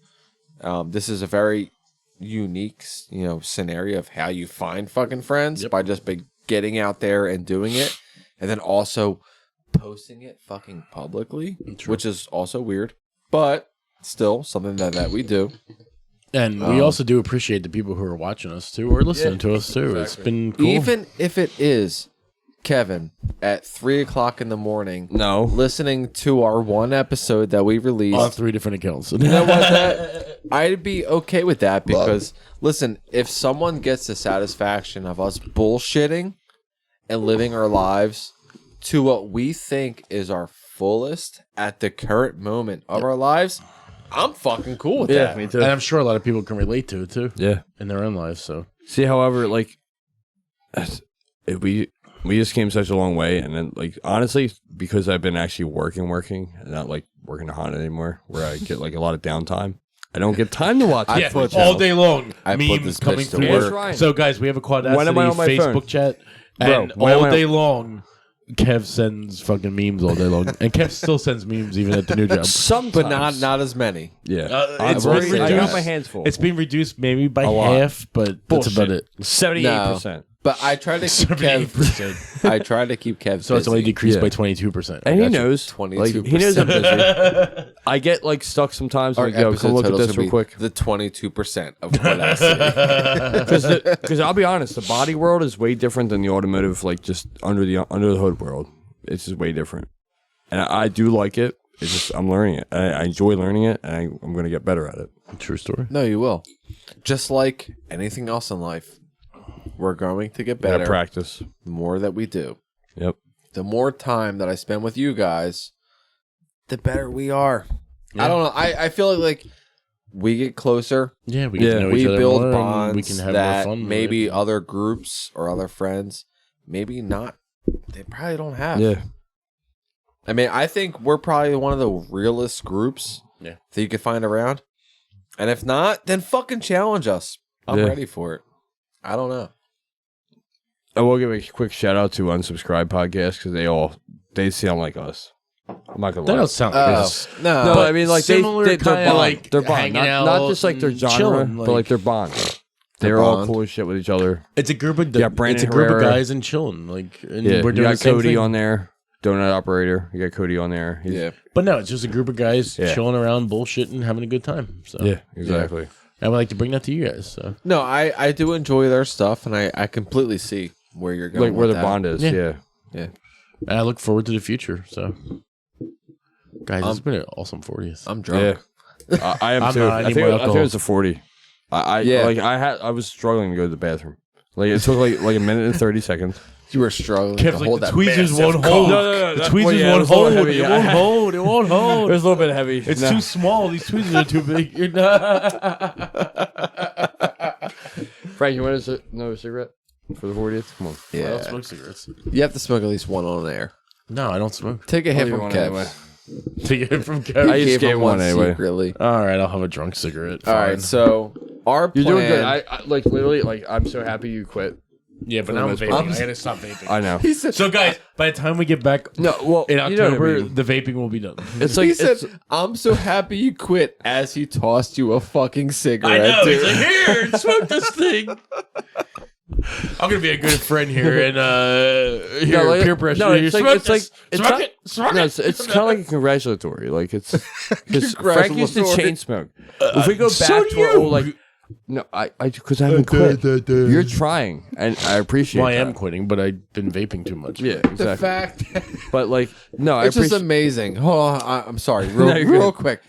This is a very unique, scenario of how you find fucking friends by just getting out there and doing it, and then also posting it fucking publicly, which is also weird, but still something that we do. And we also do appreciate the people who are watching us too, or listening to us too. It's been cool. Even if it is Kevin at 3:00 in the morning, No. listening to our one episode that we released on 3 different accounts. You know what? I'd be okay with that because, listen, if someone gets the satisfaction of us bullshitting and living our lives to what we think is our fullest at the current moment of our lives, I'm fucking cool with that. me too. And I'm sure a lot of people can relate to it too. Yeah. In their own lives. So See, however, like we just came such a long way, and then like honestly, because I've been actually working, and not like working to Honda anymore, where I get like a lot of downtime. I don't get time to watch I it. put all day long. I put memes this coming bitch to through. work. Ryan. So guys, we have a Quadacity When am I on my Facebook phone? chat, Bro, and when am all I day on- long, Kev sends fucking memes all day long, and Kev still sends memes even at the new job. Sometimes, But not as many. Yeah, It's I've been already- I got reduced. my hands full. It's been reduced maybe by lot. half, but that's about it. 78%. But I try to keep Kev. 78%. I try to keep Kev. So it's only busy. decreased Yeah. by 22%. And he Gotcha. knows. 22%. Like, he knows I'm busy. I get like stuck sometimes. Our Like, yo, episode come look at titles this would real be quick. The 22% of Quadacity. Because I'll be honest, the body world is way different than the automotive, like just under the hood world. It's just way different, and I do like it. It's just I'm learning it. I enjoy learning it, and I'm going to get better at it. True story. No, you will. Just like anything else in life, we're going to get Better better practice. the more that we do. Yep. The more time that I spend with you guys, the better we are. I don't know. I feel like we get closer. Yeah, we get to know We each other build more, and bonds we can have that more fun. maybe right? other groups or other friends, maybe not. They probably don't have. Yeah. I mean, I think we're probably one of the realest groups that you could find around. And if not, then fucking challenge us. I'm Yeah. ready for it. I don't know. I will give a quick shout out to Unsubscribe Podcast because they sound like us. I'm not gonna lie. That don't sound like us. No, I mean like they're bond. like They're bond. hanging out Not just like their genre, chilling, but like their bond. They're all cool as shit with each other. It's a group of Brandon it's a group Herrera. of guys and chilling. Like and Yeah, we're you doing got the same Cody thing. on there, Donut Operator. You got Cody on there. Yeah. But no, it's just a group of guys Yeah. chilling around, bullshitting, having a good time. So Yeah, exactly. I would like to bring that to you guys. So No, I do enjoy their stuff, and I completely see where you're going. Like where with the that. bond is. Yeah. Yeah. Yeah. and I look forward to the future. So guys, it's been an awesome 40th. I'm drunk. Yeah. I am I'm too. not. I I need think more it was alcohol. a 40. I Yeah. I was struggling to go to the bathroom. Like it took like a minute and 30 seconds. You were struggling Kev's to like, hold the that tweezers massive won't hold. cock. No. The tweezers it won't was a little hold. heavy. It won't hold. It won't It hold. was a little bit heavy. It's too small. These tweezers are too big. You're not. Frank, you want another cigarette for the 40th? Come on. I don't Yeah. smoke cigarettes. You have to smoke at least one on air. No, I don't smoke. Take a hit you from want Kev. anyway. Take it from I Kev. used to Gave get him one anyway. secretly. All right, I'll have a drunk cigarette. All right, so our plan. You're doing good. I like literally like I'm so happy you quit. Yeah, but For now the I'm most vaping. part. I gotta stop vaping. I know. He said, So, guys, by the time we get back No, well, in you know what I October, mean. the vaping will be done. It's like he said, it's, "I'm so happy you quit." As he tossed you a fucking I cigarette. know. dude. He's like, here, smoke this thing. I'm gonna be a good friend here and here like- peer pressure. no, Here, it's like- smoke it's like- this. it's smoke not- it. Smoke no, it. it's kind of like a congratulatory. Like it's because Frank used to Congratulatory. chain smoke. If we go back so to do our you. old like. No, I because I haven't quit. You're trying, and I appreciate. Well, I that. am quitting, but I've been vaping too much. Yeah, The exactly. fact, But like, no, I it's just appreciate. amazing. Hold on, I'm sorry, No, you're real good. quick.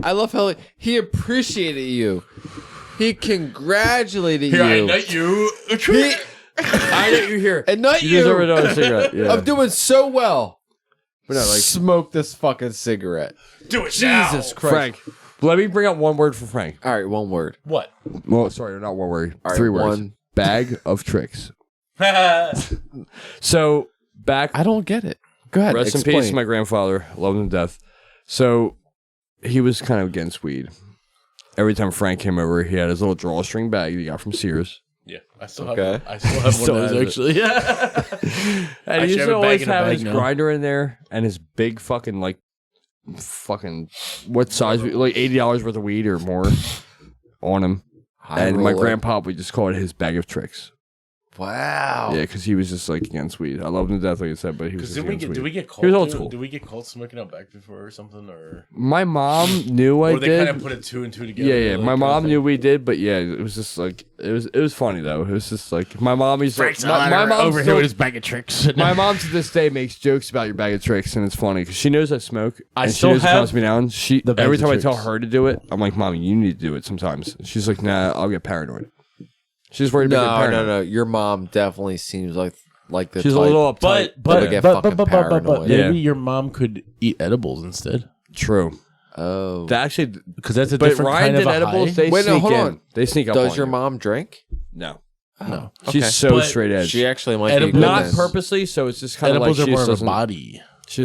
I love how he appreciated you. He congratulated Here, I you. nut you. He, I know you're here. and not You you. deserve another cigarette. Yeah. I'm doing so well. But no, like Smoke this fucking cigarette. Do it Jesus now. Christ. Frank. Let me bring up one word for Frank. All right, one word. What? Well, sorry, not one word. All right, 3 words. one. Bag of tricks. So back. I don't get it. Go ahead. Rest explain. in peace, my grandfather. Love him to death. So he was kind of against weed. Every time Frank came over, he had his little drawstring bag he got from Sears. Yeah, I still Okay. have. I still have Still one of those has it. actually. Yeah. And I he used should have to a always bag in a have bag his now. grinder in there and his big fucking what size? Like $80 worth of weed or more on him. High And my roller. grandpa would just call it his bag of tricks. Wow. Yeah, because he was just like against weed. I loved him to death, like I said, but he was Because just against weed. did we get caught? He was old too? school. Did we get caught smoking out back before or something? Or My mom knew I or they did. kind of put it 2 and 2 together? Yeah. like, My kind mom of thing? knew we did, but yeah, it was just like it was funny though. It was just like my mom used to. Frank's My mom over here still- with his bag of tricks. my mom to this day makes jokes about your bag of tricks, and it's funny because she knows I smoke. I and still she knows it have calms me down. She the bags every of time I tell tricks. her to do it, I'm like, "Mommy, you need to do it sometimes." She's like, "Nah, I'll get paranoid." She's worried about getting No, paranoid. no. Your mom definitely seems like the She's type. a little uptight. But get fucking paranoid. Yeah. maybe your mom could eat edibles instead. True. Oh. They actually, Because that's a but different Ryan kind of did a edibles. high. They Wait, no, sneak hold in. on. They sneak up. Does on your you. mom drink? No. No. She's Okay. so But straight edge. She actually might Edibles- be Not goodness. purposely, so it's just kind of like Edibles she are more just of a doesn't. body. She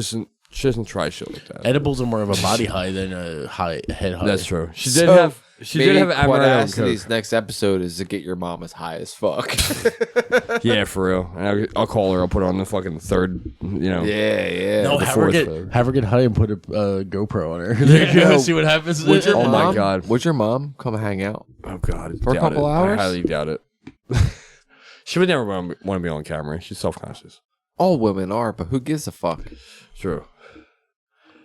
doesn't try shit like that. Edibles are more of a body high than a head high. That's true. She So, did have. She Maybe did have amaretto and Quadacity's Coke. next episode is to get your mom as high as fuck. Yeah, for real. And I'll call her. I'll put her on the fucking third. You know. yeah. No, the have her fourth get flavor. high and put a GoPro on her. See what happens. Would your Oh my mom, God. Would your mom come hang out? Oh God. For a doubt couple it. hours? I highly doubt it. She would never want to be on camera. She's self-conscious. All women are, but who gives a fuck? True.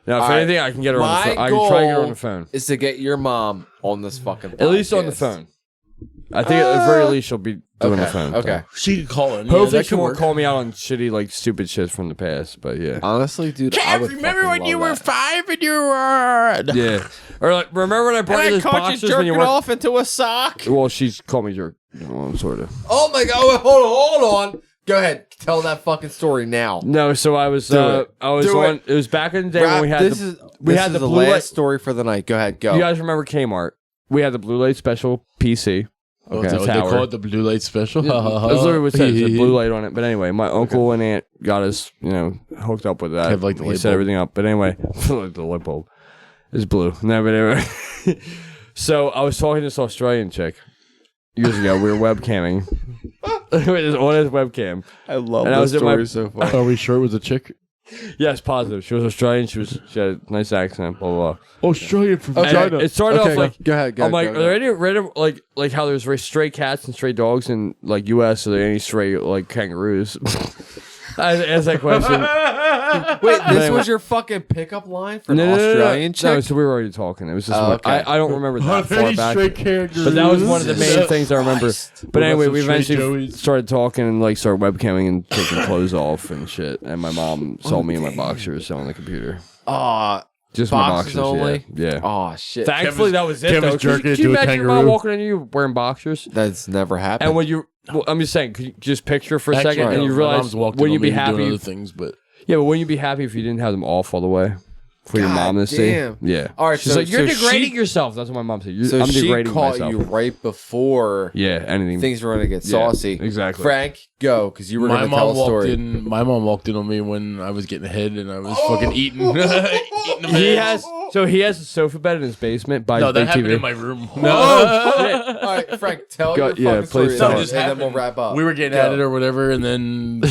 Now, if All right. anything, I can get her on the My phone. I can try to get her on goal the phone. Is to get your mom on this fucking At least on the podcast. phone. I think at the very least she'll be doing the Okay. phone. Okay. She could call in. Hopefully that she could won't work. call me out on shitty, like, stupid shit from the past. But yeah. Honestly, dude, I would remember fucking when love you were that. 5 and you were... Yeah. Or like, remember when I brought you those boxes when you jerking were off into a sock? Well, she's called me jerk. Well, sort of. Oh my god! Wait, hold on. Go ahead, tell that fucking story now. No, so I was it. I was Do on. it. It was back in the day when we had this the, is we this had is the the blue last light. story for the night. Go ahead, go. You guys remember Kmart? We had the blue light special PC. Oh, Okay. is that what they Tower. call it? The blue light special? That's literally what it says. A blue light on it. But anyway, my uncle and aunt got us, hooked up with that. Have, like, the He light set bulb. everything up. But anyway, like the light bulb is blue. No, but anyway. So I was talking to this Australian chick, years ago. We were webcamming. It was on his webcam. I love And I this was in my- story so far. Are we sure it was a chick? Yes, positive. She was Australian. She had a nice accent. Blah blah. blah. Australian from And China. it started off like go ahead. I'm like, are there any random like how there's very stray cats and stray dogs in like U.S. Are there any stray like kangaroos? I asked that question. Wait, this was your fucking pickup line for an Australian chick? No, so we were already talking. It was just okay. I don't remember that far Very back. straight characters. But that was one of the main things I remember. But What about anyway, some we straight eventually Joeys? started talking and like started webcamming and taking clothes off and shit. And my mom saw me in my boxers on the computer. Just my boxers boxers only? Yeah. Oh, shit. Thankfully, that was it. Kevin's Though. jerking Could you into a imagine your mom kangaroo. walking in you wearing boxers? That's never happened. And when you, well, I'm just saying, could you just picture for a Actually, second and you my realize, mom's walked wouldn't in you on be me doing happy? other things, but Yeah, but wouldn't you be happy if you didn't have them off all the way for your God mom to see? damn. Yeah. All right, She's so- like, you're so degrading she- yourself. That's what my mom said. so I'm she degrading caught myself. you right before Yeah, anything. things were going to get Yeah, saucy. exactly. Frank, go, because you were my going to tell mom a walked story. in. My mom walked in on me when I was getting head and I was fucking eating. eating the He meds. he has a sofa bed in his basement by No, his that big happened TV. in my room. Oh, shit. All right, Frank, tell Go- your yeah, fucking story. please tell and it. then we'll wrap up. We were getting Go. at it or whatever, and then,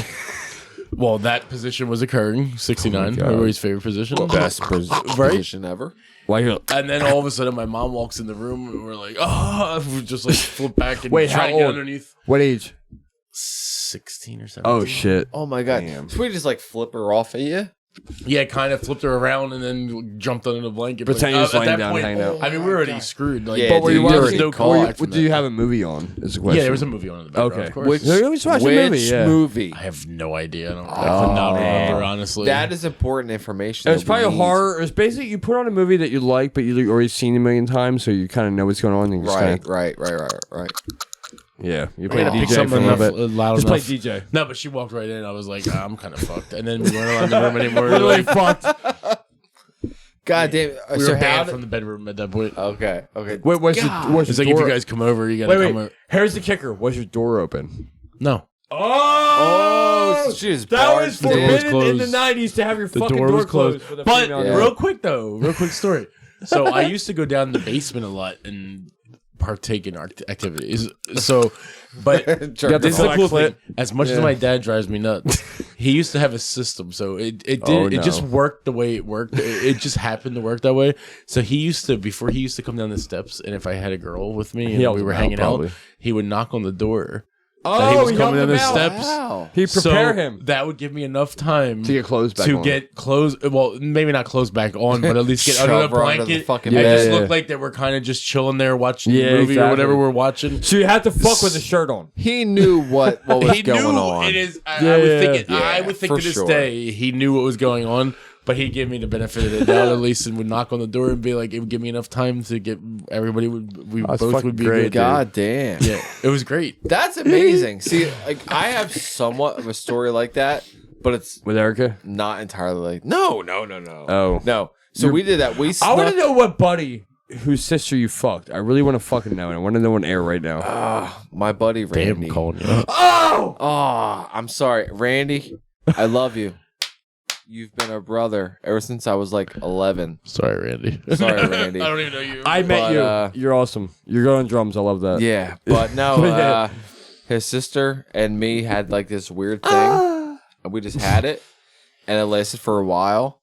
well, that position was occurring. 69, God. everybody's favorite position. Best Right? position ever. Why you? And then all of a sudden, my mom walks in the room, and we're like, oh, we just like flip back and Wait, try how to get old? underneath. What age? 16 or 17. Oh shit! Oh, my God. Damn. So we just, like, flip her off at you? Yeah, kind of flipped her around and then jumped under the blanket. Pretend you're just at laying that down, point, hanging out. I mean, we were already screwed. Like, Yeah, But were you dude, there watching? was no callback from Do you that. have a movie on? Is the question. Yeah, there was a movie on in the background, Okay. of course. Which, Yeah, we just watched a movie, yeah. movie? I have no idea. I could not remember, honestly. That is important information. It was that we probably a need. horror. It was basically you put on a movie that you like, but you've already seen a million times, so you kind of know what's going on. And you just Right. Yeah, you I play gotta pick DJ for a something little enough, bit. loud Just play enough. DJ. No, but she walked right in. I was like, I'm kind of fucked. And then we weren't allowed in the room anymore. Literally Like, fucked. God damn it. we So were how banned did- from the bedroom at that point. Okay. Wait, what's your It's like, if door? you guys come over, you gotta come Wait. over. Here's the kicker. Was your door open? No. Oh, so she was That was barged in. forbidden closed. in the 90s to have your The fucking door was closed. with a But female. Yeah. real quick story. So I used to go down in the basement a lot and partake in activities. So, but Jerk this is fill the that cool clip. thing. As much as Yeah. my dad drives me nuts, he used to have a system. So it Oh, just no. worked the way it worked. It just happened to work that way. So before he used to come down the steps, and if I had a girl with me and helped we were him out, hanging probably. out, he would knock on the door. Oh, he was he coming helped down him the out. steps. Wow. He prepare So him that would give me enough time to get clothes back to on. get clothes. Well, maybe not clothes back on, but at least get under the Shove her under the blanket. fucking and bed. just Yeah. look like they were kind of just chilling there watching Yeah, the movie or exactly. whatever we're watching. So you had to fuck with a shirt on. He knew what was He going knew on. it is. I Yeah, would think. yeah. I would think for to this sure. day he knew what was going on. But he gave me the benefit of the doubt at least, and would knock on the door and be like, "It would give me enough time to get everybody we That's both fucking would be great, good." God damn. Yeah, it was great. That's amazing. See, like I have somewhat of a story like that, but it's With Erica? not entirely like no. Oh. No. So we did that. We I want snuck. to know what buddy whose sister you fucked. I really want to fucking know, and I want to know on air right now. My buddy Randy. Damn, calling you. Oh! Oh, I'm sorry, Randy. I love you. You've been a brother ever since I was like 11. Sorry, Randy. Sorry, Randy. I don't even know you. I met But, you. You're awesome. You're good on drums. I love that. Yeah, but no, his sister and me had like this weird thing, and we just had it, and it lasted for a while,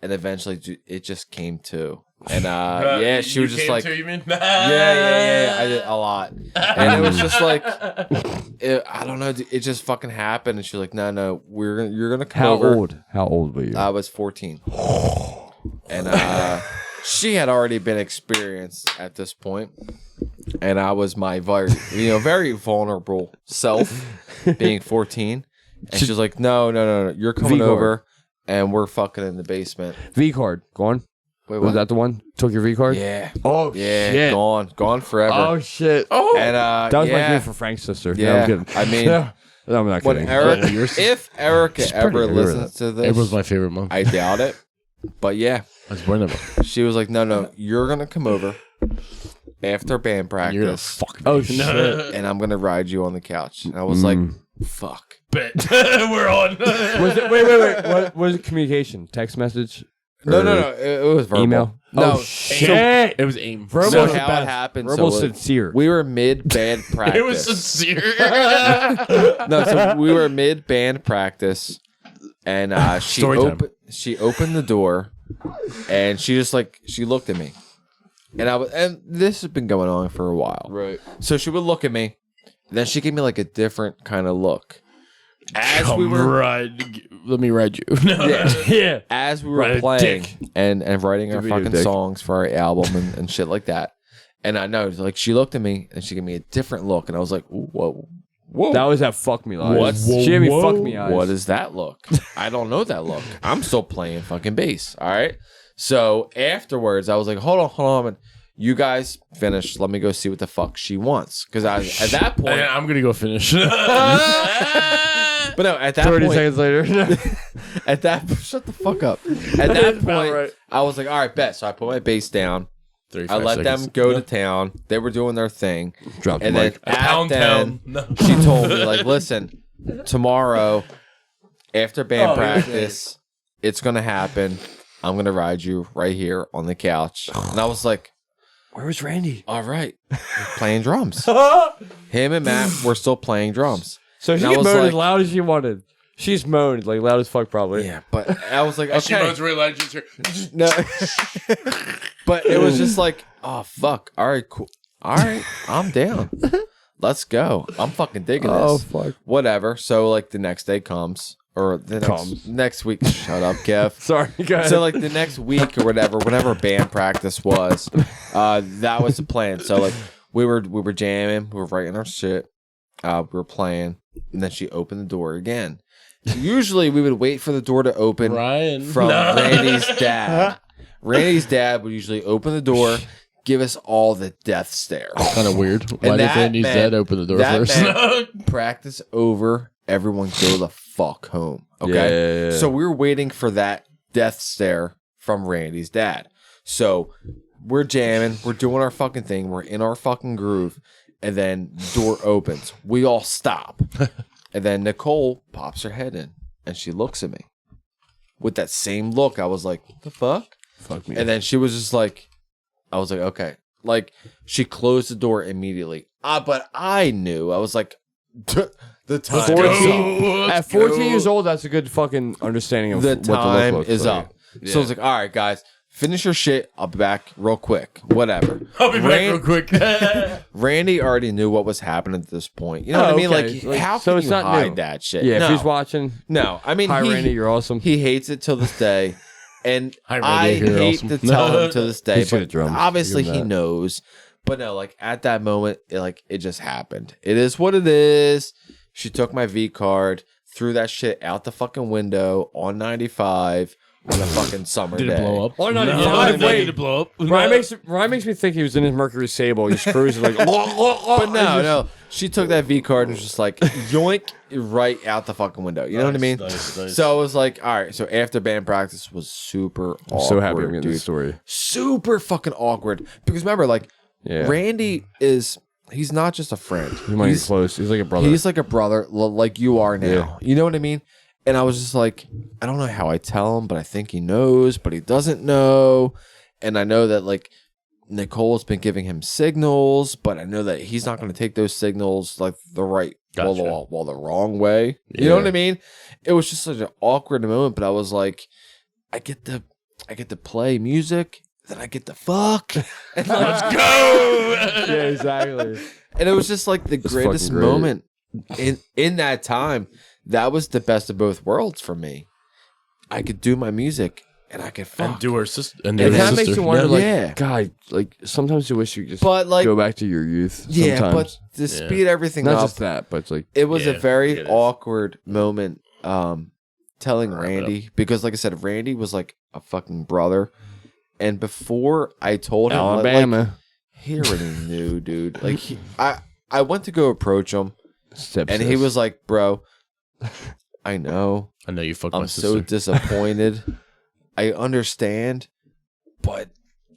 and eventually it just came to, and yeah, she was just like, you mean? yeah, I did a lot, and it was just like, I don't know, it just fucking happened, and she's like, no, you're gonna come How over. old? How old were you? I was 14, and she had already been experienced at this point, and I was my very vulnerable self, being 14, and she's like, no, you're coming V-card. over, and we're fucking in the basement. V card. Go on. Wait, Was what? that the one? Took your V card? Yeah, Oh, yeah, shit. gone forever. Oh, shit. And That was my yeah. gift for Frank's sister. Yeah, No, I'm kidding. I mean, no, I'm not when kidding. Erica, yours- if Erica ever pretty good, listens to this, It was my favorite month. I doubt it, but yeah. I was born about. She was like, no, you're going to come over after band You're gonna practice, fuck me. Oh, shit. and I'm going to ride you on the couch. And I was like, fuck. Bet. We're on. Was it, wait. What was it? Communication? Text message? No. It was verbal. Email? No, Oh, shit. It was aim. So Verbal's the how it best. happened? Verbal's So sincere. we were mid band practice. It was sincere. No, so we were mid band practice, and she Story time. opened the door, and she looked at me, and this has been going on for a while. Right. So she would look at me, then she gave me like a different kind of look. As Come we were let me ride you. Yeah. as we were Ride a playing dick. and writing our DeVito fucking dick. songs for our album and shit like that. And I know, like, she looked at me and she gave me a different look, and I was like, "Ooh, whoa. That was that fuck me eyes. What? She gave me fuck me eyes. What is that look? I don't know that look. I'm still playing fucking bass. All right. So afterwards, I was like, hold on. You guys finish. Let me go see what the fuck she wants. Because at that point, I'm gonna go finish. but no, at that 30 point, seconds later. shut the fuck up. At that About point, right. I was like, all right, bet. So I put my bass down. 35 I let seconds. them go to town. They were doing their thing. Drop the And then mic. at Pound then, town. No. she told me, like, listen, tomorrow after band practice, it's gonna happen. I'm gonna ride you right here on the couch. And I was like, Where was Randy? all right, we're playing drums. Him and Matt were still playing drums. So she And I can was moan like- as loud as she wanted. She's moaned like loud as fuck probably. Yeah, but I was like, And she okay. moans really loud. She's here. No. But it was just like, oh, fuck. All right, cool. All right, I'm down. Let's go. I'm fucking digging this. Oh fuck. Whatever. So, like, the next day comes. Or the next week. Shut up, Kev. Sorry, guys. So, like, the next week or whatever band practice was, that was the plan. So, like, we were jamming. We were writing our shit. We were playing. And then she opened the door again. Usually, we would wait for the door to open Ryan. from Randy's dad. Randy's dad would usually open the door, give us all the death stare. Kind of weird. Why did that Randy's meant- dad open the door that first? meant practice over. Everyone go the fuck home. Okay. Yeah. So we were waiting for that death stare from Randy's dad. So we're jamming. We're doing our fucking thing. We're in our fucking groove. And then the door opens. We all stop. And then Nicole pops her head in. And she looks at me. With that same look, I was like, what the fuck? Fuck me. And then she was just like, I was like, okay. Like, she closed the door immediately. But I knew. I was like, the time is up. At 14 years old, that's a good fucking understanding of The what the look time looks is like. up. So I was like, all right, guys, finish your shit. I'll be back real quick. Whatever. I'll be back real quick. Randy already knew what was happening at this point. You know what I mean? okay. Like, how so can it's you not hide new. that shit? Yeah, no. if he's watching, No, I mean, hi Randy, you're awesome. he hates it till this day. And Hi, I Randy, you're hate awesome. to tell him to this day, He's good but at drums. obviously Give him he that. knows. But no, like at that moment, it just happened. It is what it is. She took my V card, threw that shit out the fucking window on 95 on a fucking summer Did day. it blow up? Oh, no, no, wait. did it blow up? Ryan makes me think he was in his Mercury Sable. He's cruising like, But no. She took that V card and was just like, yoink, right out the fucking window. You know what I mean? Nice. So I was like, all right. So after band practice was super awkward, I'm so happy I'm getting dude. this story. Super fucking awkward. Because remember, like, Yeah. Randy he's not just a friend. He might be close. He's like a brother. He's like a brother, like you are now. Yeah. You know what I mean? And I was just like, I don't know how I tell him, but I think he knows, but he doesn't know. And I know that, like, Nicole's been giving him signals, but I know that he's not going to take those signals like the right, Gotcha. well, the wrong way. You know what I mean? It was just such an awkward moment, but I was like, I get to play music, then I get to fuck. And let's go. yeah, exactly. And it was just like the greatest fucking great. moment in that time. That was the best of both worlds for me. I could do my music and I could fuck. And do her sister. And It do her kind of sister. makes you wonder, like, Yeah. God, like sometimes you wish you could just But like, go back to your youth. yeah, sometimes. but to speed everything Not up, just that, but it's like, it was a Yeah, very it is. awkward moment. Telling Wrap it Randy, because like I said, Randy was like a fucking brother. And before I told him, Alabama. like, he already knew, dude. Like I went to go approach him, and he was like, "Bro, I know, I know you fucked my I'm sister. so disappointed. I understand, but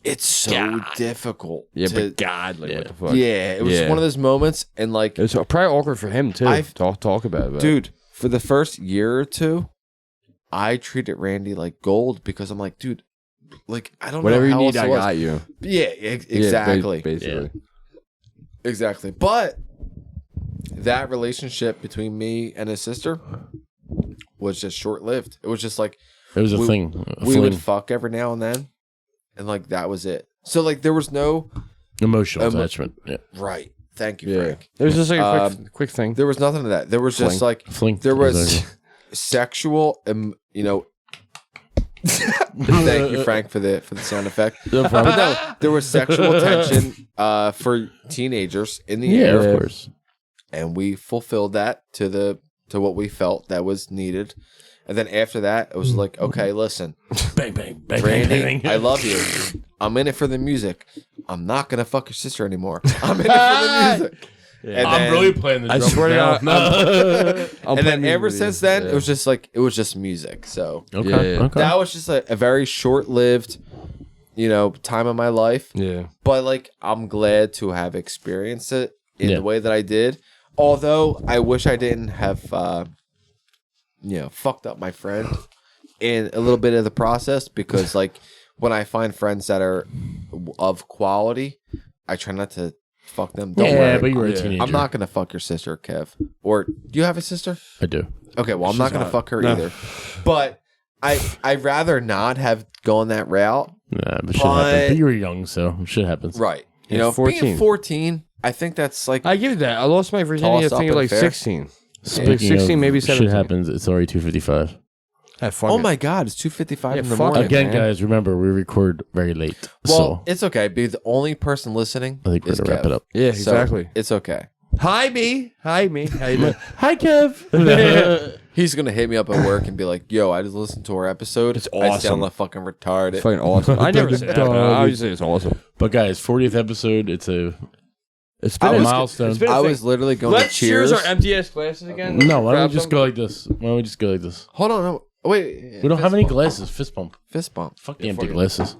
it's so difficult." yeah, to, but God, like, Yeah. what the fuck? yeah, it was Yeah. one of those moments, and like, It's probably awkward for him too. Talk about it, but dude, for the first year or two, I treated Randy like gold because I'm like, dude, like I don't Whatever know how you need, else I it was. got you. Yeah, exactly. Yeah, basically. Exactly. But that relationship between me and his sister was just short lived. It was just like It was a thing. we would fuck every now and then, and like that was it. So like there was no emotional attachment. Yeah. right. Thank you, Frank. It was just like a quick thing. There was nothing of that. There was just like there was sexual, Thank you, Frank, for the sound effect. But no, there was sexual tension for teenagers in the air, of course, and we fulfilled that to what we felt that was needed. And then after that, it was like, okay, listen, bang bang bang, Randy, bang, bang. I love you. I'm in it for the music. I'm not gonna fuck your sister anymore. I'm in it for the music. Yeah. I'm really playing the drums. I swear now. to God. And then ever since then, it was just like it was just music. So Okay. that was just a very short-lived, time of my life. Yeah. But like I'm glad to have experienced it in the way that I did. Although I wish I didn't have fucked up my friend in a little bit of the process, because like when I find friends that are of quality, I try not to fuck them. Don't worry. But you were a teenager. I'm not gonna fuck your sister, Kev. Or do you have a sister? I do. Okay, well I'm not gonna fuck her either. But I'd rather not have gone that route. Nah, but shit happens. But you were young, so shit happens. Right. Yeah, 14. Being 14, I think that's like I give you that. I lost my virginity, I Toss think, up at and like fair. 16. Speaking 16, of maybe 17. Shit happens. It's already 2:55. Fuck oh it. my god, it's 2:55 in the fuck morning. Again, man. guys, remember we record very late. Well, So it's okay. Be the only person listening. I think we're is gonna wrap Kev. it up. Yeah, So, exactly. it's okay. Hi, me. Hi, me. How you doing? Hi, Kev. He's gonna hit me up at work and be like, "Yo, I just listened to our episode. It's I awesome. sound like fucking retarded." It's fucking awesome. I never say that, but I always say it's awesome. But guys, 40th episode. It's been I a was- milestone. it's been a I thing. was literally going Let's to cheers. cheers our empty ass glasses again. No, why don't Grab we just some? go like this? Why don't we just go like this? Hold on, no, wait. We don't have any bump. glasses. Fist bump. Fist bump. Fuck the empty glasses.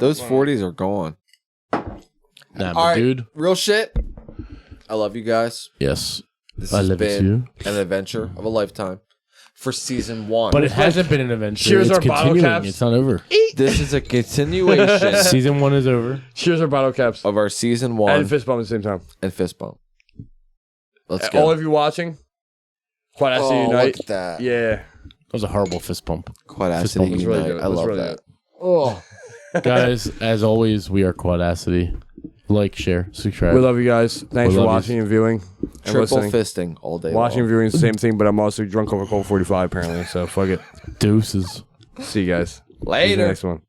Those 40s are gone. Nah, All but right, dude. real shit. I love you guys. Yes. This I has love it been too. an adventure of a lifetime for season 1. But it hasn't been an adventure. Cheers it's our bottle continuing. caps. It's not over. This is a continuation Season 1 is over. Cheers our bottle caps. of our season 1 And fist bump at the same time. and fist bump. Let's go. All of you watching, Quadacity Look Unite. at that. Yeah. That was a horrible fist bump. Quadacity bump was Unite. really good. I It was love really that. good. Oh. Guys, as always, we are Quadacity. Like, share, subscribe. We love you guys. Thanks We for love watching and viewing and Triple listening. fisting all day Watching and long. viewing is the same thing, but I'm also drunk over cold 45 apparently. So fuck it. Deuces. See you guys. See you in the Later. next one.